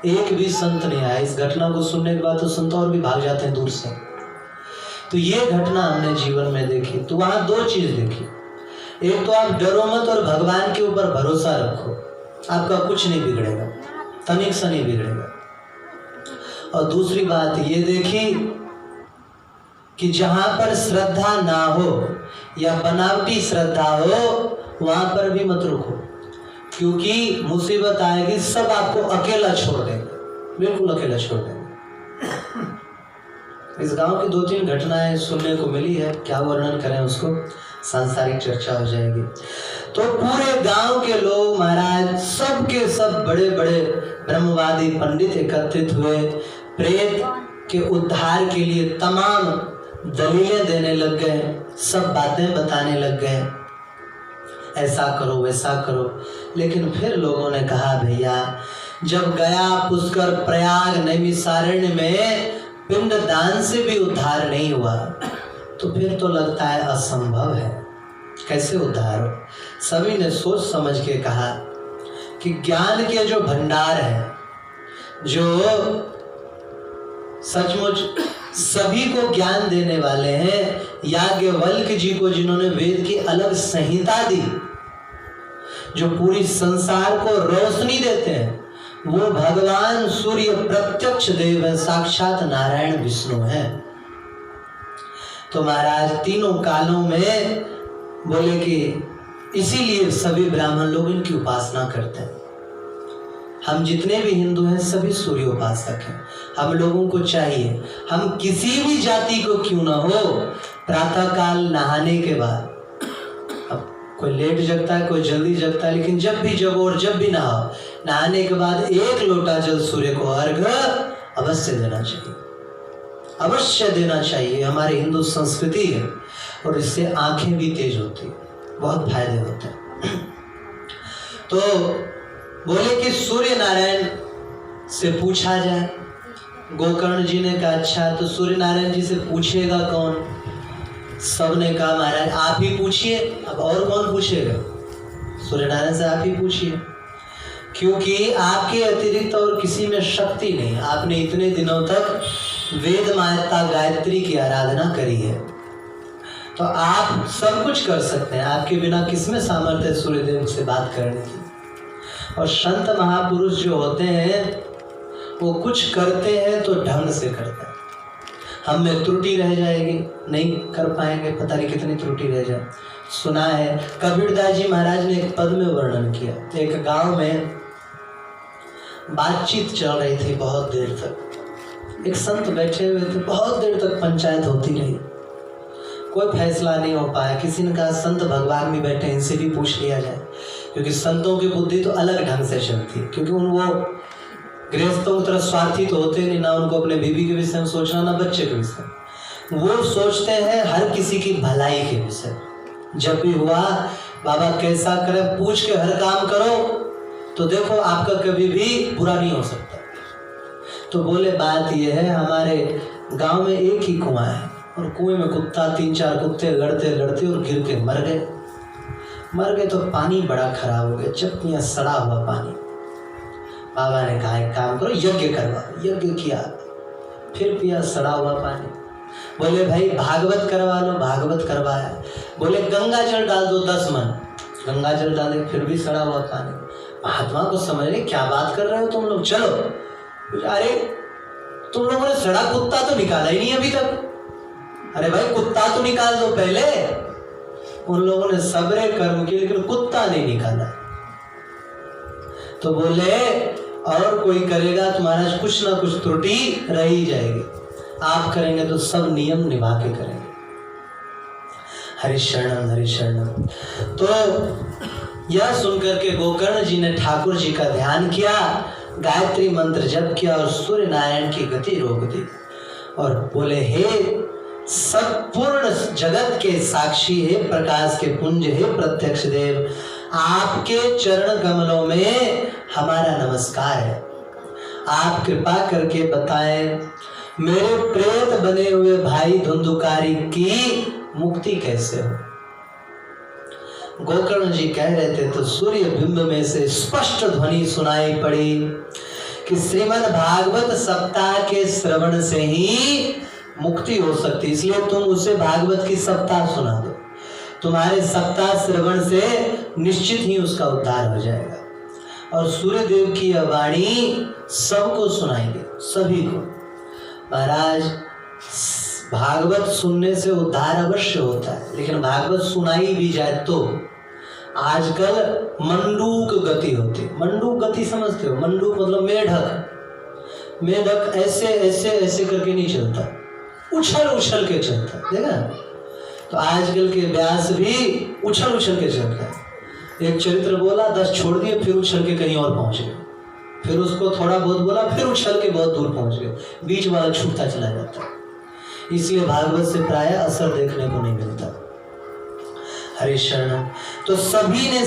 S1: एक भी संत नहीं आया। इस घटना को सुनने के बाद तो संत और भी भाग जाते हैं दूर से। तो ये घटना हमने जीवन में देखी। तो वहां 2 चीज देखी, एक तो आप डरो मत और भगवान के ऊपर भरोसा रखो, आपका कुछ नहीं बिगड़ेगा, तनिक सा नहीं बिगड़ेगा। और दूसरी बात ये देखी कि जहां पर श्रद्धा ना हो या बनावटी श्रद्धा हो वहां पर भी मत रुको, क्योंकि मुसीबत आएगी, सब आपको अकेला छोड़ देंगे, बिल्कुल अकेला छोड़ देंगे। इस गांव की 2-3 घटनाएं सुनने को मिली है, क्या वर्णन करें उसको, सांसारिक चर्चा हो जाएगी। तो पूरे गांव के लोग महाराज सब के सब बड़े बड़े ब्रह्मवादी पंडित एकत्रित हुए, प्रेत के उद्धार के लिए तमाम दलीलें देने लग गए, सब बातें बताने लग गए, ऐसा करो वैसा करो। लेकिन फिर लोगों ने कहा भैया जब गया पुष्कर प्रयाग नैमिषारण्य में पिंड दान से भी उद्धार नहीं हुआ, तो फिर तो लगता है असंभव है, कैसे उद्धार हो। सभी ने सोच समझ के कहा कि ज्ञान के जो भंडार है, जो सचमुच सभी को ज्ञान देने वाले हैं, याज्ञवल्क्य जी को जिन्होंने वेद की अलग संहिता दी, जो पूरी संसार को रोशनी देते हैं, वो भगवान सूर्य प्रत्यक्ष देव है, साक्षात नारायण विष्णु है। तो महाराज तीनों कालों में बोले कि इसीलिए सभी ब्राह्मण लोग इनकी उपासना करते हैं। हम जितने भी हिंदू हैं सभी सूर्य उपासक हैं। हम लोगों को चाहिए, हम किसी भी जाति को क्यों ना हो, प्रातः काल नहाने के बाद, अब कोई लेट जगता है कोई जल्दी जगता है, लेकिन जब भी जगो और जब भी नहाओ, नहाने के बाद 1 लोटा जल सूर्य को अर्घ्य अवश्य देना चाहिए, अवश्य देना चाहिए। हमारी हिंदू संस्कृति है और इससे आंखें भी तेज होती है, बहुत फायदे होते हैं। तो बोले कि सूर्य नारायण से पूछा जाए। गोकर्ण जी ने कहा अच्छा, तो सूर्य नारायण जी से पूछेगा कौन? सब ने कहा महाराज आप ही पूछिए। अब और कौन पूछेगा? सूर्य नारायण से आप ही पूछिए, क्योंकि आपके अतिरिक्त और किसी में शक्ति नहीं। आपने इतने दिनों तक वेद माता गायत्री की आराधना करी है, तो आप सब कुछ कर सकते हैं, आपके बिना किसमें सामर्थ्य है सूर्यदेव से बात करने की। और संत महापुरुष जो होते हैं वो कुछ करते हैं तो ढंग से करते हैं। हम में त्रुटि रह जाएगी, नहीं कर पाएंगे, पता नहीं कितनी त्रुटि रह जाए। सुना है कबीरदास जी महाराज ने एक पद में वर्णन किया, एक गांव में बातचीत चल रही थी बहुत देर तक। एक संत बैठे हुए थे, बहुत देर तक पंचायत होती रही, कोई फैसला नहीं हो पाया। किसी ने कहा संत भगवान भी बैठे, इनसे भी पूछ लिया जाए, क्योंकि संतों की बुद्धि तो अलग ढंग से चलती है। क्योंकि वो गृहस्थों की तरह स्वार्थी तो होते नहीं, ना उनको अपने बीवी के विषय में सोचना, ना बच्चे के विषय में। वो सोचते हैं हर किसी की भलाई के विषय। जब भी हुआ बाबा कैसा करे पूछ के हर काम करो तो देखो आपका कभी भी बुरा नहीं हो सकता। तो बोले बात यह है, हमारे गांव में एक ही कुआं है और कुएं में कुत्ता 3-4 कुत्ते लड़ते लड़ते और गिर के मर गए। तो पानी बड़ा खराब हो गया, चटनियाँ सड़ा हुआ पानी। बाबा ने कहा एक काम करो, यज्ञ करवाओ। यज्ञ किया, फिर पिया सड़ा हुआ पानी। बोले भाई भागवत करवा लो, भागवत करवाया। बोले गंगा जल डाल दो 10 मन, गंगा जल डाले, फिर भी सड़ा हुआ पानी। महात्मा को समझ नहीं क्या बात कर रहे हो तुम लोग, चलो। अरे तुम लोगों ने सड़ा कुत्ता तो निकाला ही नहीं अभी तक। अरे भाई कुत्ता तो निकाल दो पहले। उन लोगों ने सबरे कर्म किए लेकिन कुत्ता नहीं निकाला। तो बोले और कोई करेगा तो महाराज कुछ ना कुछ त्रुटि रह ही जाएगी, आप करेंगे तो सब नियम निभा के करेंगे। हरिशरणम हरिशरणम। तो यह सुनकर के गोकर्ण जी ने ठाकुर जी का ध्यान किया, गायत्री मंत्र जप किया और सूर्य नारायण की गति रोक दी और बोले हे सब पूर्ण जगत के साक्षी, हे प्रकाश के पुंज, हे प्रत्यक्ष देव, आपके चरण कमलों में हमारा नमस्कार है। आप कृपा करके बताएं मेरे प्रेत बने हुए भाई धुंधुकारी की मुक्ति कैसे हो। गोकर्ण जी कह रहे थे तो सूर्य बिंब में से स्पष्ट ध्वनि सुनाई पड़ी कि श्रीमद् भागवत सप्ताह के श्रवण से ही मुक्ति हो सकती, इसलिए तुम उसे भागवत की सप्ताह सुना दो। तुम्हारे सप्ताह श्रवण से निश्चित ही उसका उद्धार हो जाएगा। और सूर्य देव की यह वाणी सबको सुनाएंगे, सभी को। महाराज भागवत सुनने से उद्धार अवश्य होता है, लेकिन भागवत सुनाई भी जाए तो आजकल मंडूक गति होती है। मंडूक गति समझते हो? मंडूक मतलब मेढक। मेढक ऐसे ऐसे ऐसे करके नहीं चलता, उछल उछल के चलता, देखा? तो आजकल के व्यास भी उछल उछल के चलता है। एक चरित्र बोला 10 छोड़ दिए, फिर उछल के कहीं और पहुंच गए, फिर उसको थोड़ा बहुत बोला, फिर उछल के बहुत दूर पहुंच गए, बीच वाला छूटता चला जाता है। इसलिए भागवत से प्राय असर देखने को नहीं मिलता। हरिशरण। तो सभी ने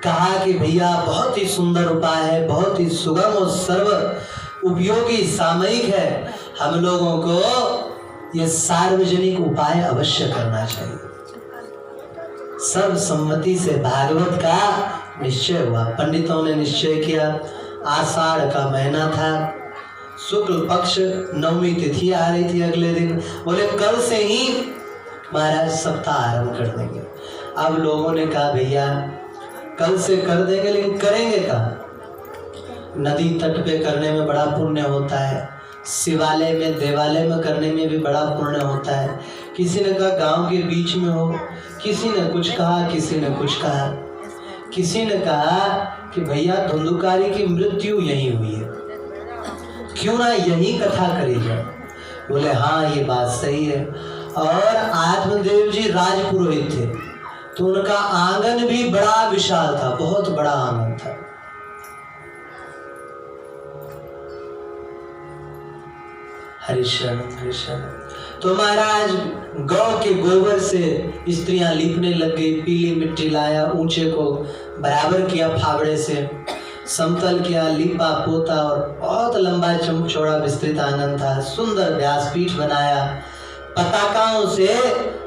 S1: कहा कि भैया बहुत ही सुंदर उपाय है, बहुत ही सुगम और सर्व उपयोगी सामयिक है, हम लोगों को ये सार्वजनिक उपाय अवश्य करना चाहिए। सर्वसम्मति से भागवत का निश्चय हुआ। पंडितों ने निश्चय किया, आषाढ़ का महीना था, शुक्ल पक्ष नवमी तिथि आ रही थी अगले दिन। बोले कल से ही महाराज सप्ताह आरंभ कर देंगे। अब लोगों ने कहा भैया कल से कर देंगे, लेकिन करेंगे कहाँ? नदी तट पे करने में बड़ा पुण्य होता है, शिवालय में देवालय में करने में भी बड़ा पुण्य होता है। किसी ने कहा गांव के बीच में हो, किसी ने कुछ कहा, किसी ने कुछ कहा। किसी ने कहा कि भैया धुंधुकारी की मृत्यु यहीं हुई है, क्यों ना यही कथा करी जाए। बोले हाँ ये बात सही है। और आत्मदेव जी राजपुरोहित थे, तो उनका आंगन भी बड़ा विशाल था, बहुत बड़ा आंगन था। हरिशरण हरिशरण। तो महाराज गौ के गोबर से स्त्रियां लीपने लग गई, पीली मिट्टी लाया, ऊंचे को बराबर किया, फावड़े से समतल किया, लीपा पोता और बहुत लंबा चौड़ा विस्तृत आंगन था। सुंदर व्यासपीठ बनाया, पताकाओं से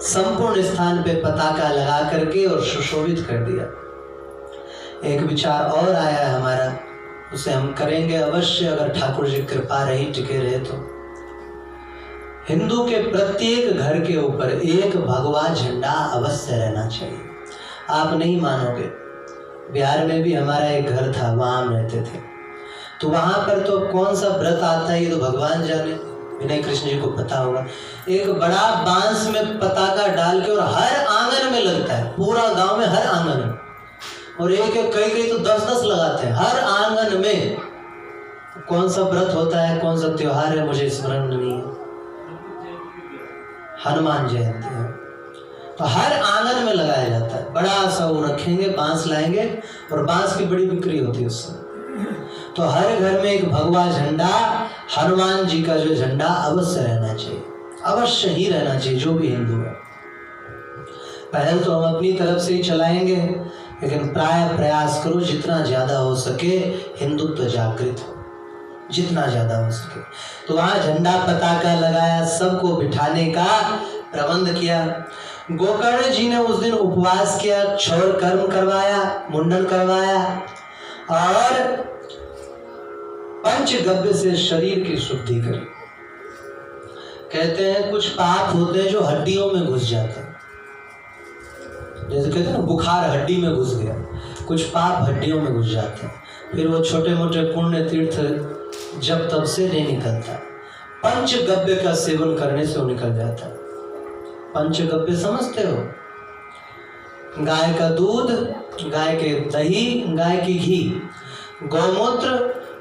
S1: संपूर्ण स्थान पे पताका लगा करके और सुशोभित कर दिया। एक विचार और आया है हमारा, उसे हम करेंगे अवश्य, अगर ठाकुर जी कृपा रही टिके रहे तो। हिंदू के प्रत्येक घर के ऊपर एक भगवा झंडा अवश्य रहना चाहिए। आप नहीं मानोगे, बिहार में भी हमारा एक घर था, वहाँ हम रहते थे। तो वहाँ पर तो कौन सा व्रत आता है ये तो भगवान जाने, विनय कृष्ण जी को पता होगा। एक बड़ा बांस में पताका डाल के और हर आंगन में लगता है, पूरा गांव में हर आंगन में, और एक एक कई तो 10-10 लगाते हैं हर आंगन में। कौन सा व्रत होता है, कौन सा त्योहार है, मुझे स्मरण नहीं है। हनुमान जयंती है, तो हर आंगन में लगाया जाता है। बड़ा सा वो रखेंगे, बांस लाएंगे, और बांस की बड़ी बिक्री होती है उससे। तो हर घर में एक भगवा झंडा, हनुमान जी का जो झंडा अवश्य रहना चाहिए, अवश्य ही रहना चाहिए, जो भी हिंदू है। पहल तो हम अपनी तरफ से ही चलाएंगे, लेकिन प्राय प्रयास करो जितना ज्यादा हो सके हिंदुत्व जागृत हो, जितना ज्यादा हो सके। तो वहां झंडा पताका लगाया, सबको बिठाने का प्रबंध किया। गोकर्ण जी ने उस दिन उपवास किया, क्षौर कर्म करवाया, मुंडन करवाया, और पंचगव्य से शरीर की शुद्धि करी। कहते हैं कुछ पाप होते हैं जो हड्डियों में घुस जाते हैं, जैसे कहते हैं ना बुखार हड्डी में घुस गया, कुछ पाप हड्डियों में घुस जाते हैं, फिर वो छोटे मोटे पुण्य तीर्थ जब तब से नहीं निकलता। पंचगव्य का सेवन करने से वो निकल जाता है। पंचगव्य समझते हो? गाय का दूध, गाय के दही, गाय की घी, गौमूत्र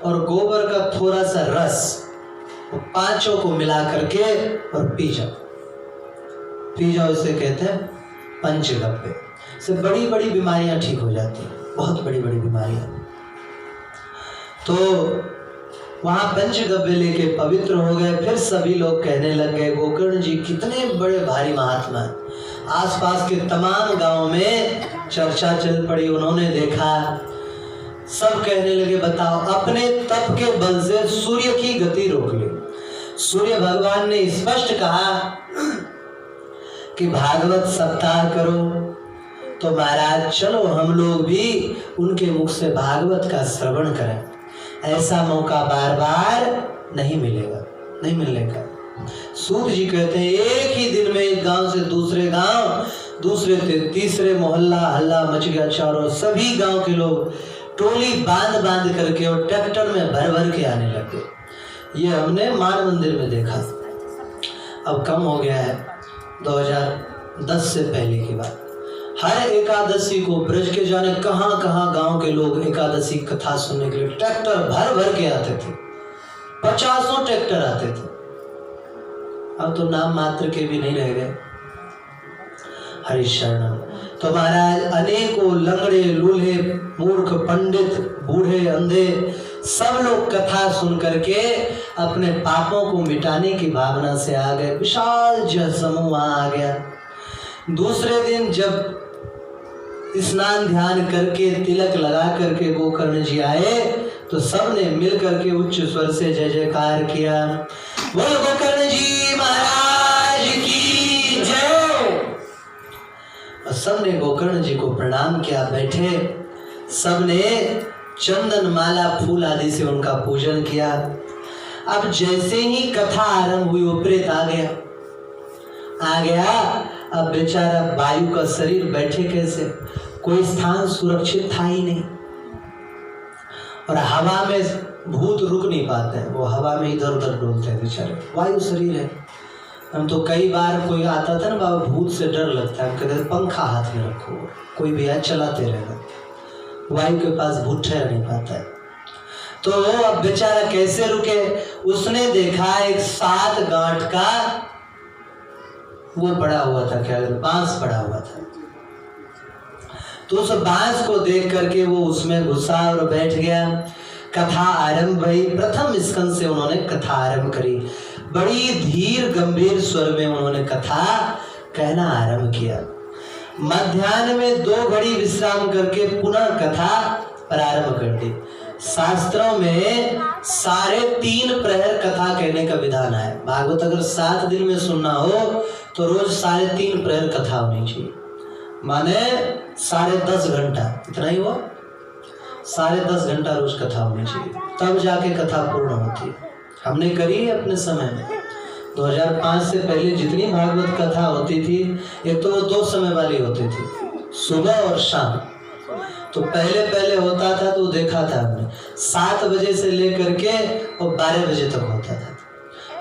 S1: और गोबर का थोड़ा सा रस, पांचों को मिला करके और पी जाओ, इसे कहते हैं पंचगव्य। से बड़ी बड़ी बीमारियां ठीक हो जाती हैं, बहुत बड़ी बड़ी बीमारियां। तो वहां पंचगव्य लेके पवित्र हो गए। फिर सभी लोग कहने लग गए गोकर्ण जी कितने बड़े भारी महात्मा हैं। आसपास के तमाम गांव में चर्चा चल पड़ी, उन्होंने देखा, सब कहने लगे बताओ, अपने तप के बल से सूर्य की गति रोक ली। सूर्य भगवान ने स्पष्ट कहा कि भागवत सप्ताह करो, तो महाराज चलो हम लोग भी उनके मुख से भागवत का श्रवण करें। ऐसा मौका बार बार नहीं मिलेगा, नहीं मिलने का। सूत जी कहते हैं एक ही दिन में एक गांव से दूसरे गांव, दूसरे से तीसरे, मोहल्ला हल्ला मच गया चारों। सभी गांव के लोग टोली बांध बांध करके और ट्रैक्टर में भर भर के आने लगे। ये हमने मान मंदिर में देखा, अब कम हो गया है, 2010 से पहले की बात। हर एकादशी को ब्रज के जाने कहां कहां गांव के लोग एकादशी कथा सुनने के लिए ट्रैक्टर भर भर के आते थे, 50 ट्रैक्टर आते थे। अब तो नाम मात्र के भी नहीं रह गए। हरिशरण। तो महाराज अनेकों लंगड़े लूल्हे मूर्ख पंडित बूढ़े अंधे सब लोग कथा सुन करके अपने पापों को मिटाने की भावना से आ गए। विशाल जन समूह वहां आ गया। दूसरे दिन जब स्नान ध्यान करके तिलक लगा करके गोकर्ण जी आए तो सबने मिल करके उच्च स्वर से जय जयकार किया। बोल गोकर्ण जी महाराज की जय। सबने गोकर्ण जी को प्रणाम किया, बैठे। सबने चंदन माला फूल आदि से उनका पूजन किया। अब जैसे ही कथा आरंभ हुई वो प्रेत आ गया। अब बेचारा वायु का शरीर बैठे कैसे, कोई स्थान सुरक्षित था ही नहीं, और हवा में भूत रुक नहीं पाते हैं, वो हवा में इधर उधर डोलते हैं बेचारे, वायु शरीर है। हम तो कई बार कोई आता था ना बाबा, भूत से डर लगता है, हम कहते पंखा हाथ में रखो, कोई भी आज चलाते रहेगा, वायु के पास भूत ठहर नहीं पाता है। तो अब बेचारा कैसे रुके, उसने देखा एक 7 गांठ का वो पड़ा हुआ था, क्या बांस पड़ा हुआ था। तो उस बांस को देख करके वो उसमें घुसा और बैठ गया। कथा आरंभ हुई। प्रथम स्कंद से उन्होंने कथा आरंभ करी। बड़ी धीर गंभीर स्वर में उन्होंने कथा कहना आरंभ किया। मध्याह्न में 2 घड़ी विश्राम करके पुनः कथा प्रारंभ कर दी। शास्त्रों में 3.5 प्रहर कथा कहने का विधान है। भागवत अगर 7 दिन में सुनना हो तो रोज 3.5 प्रहर कथा होनी चाहिए, माने 10.5 घंटा, इतना ही हुआ, 10.5 घंटा रोज कथा होनी चाहिए, तब जाके कथा पूर्ण होती है। हमने करी है अपने समय में, 2005 से पहले जितनी भागवत कथा होती थी, एक तो वो 2 समय वाली होती थी, सुबह और शाम। तो पहले होता था तो देखा था हमने, 7 बजे से लेकर के और 12 बजे तक होता था,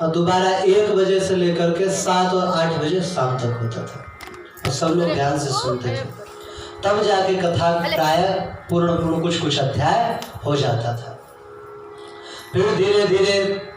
S1: और दोबारा 1 बजे से लेकर के 7 और 8 बजे शाम तक होता था, और सब लोग ध्यान से सुनते थे। तब जाके कथा प्राय पूर्ण कुछ अध्याय हो जाता था। फिर धीरे धीरे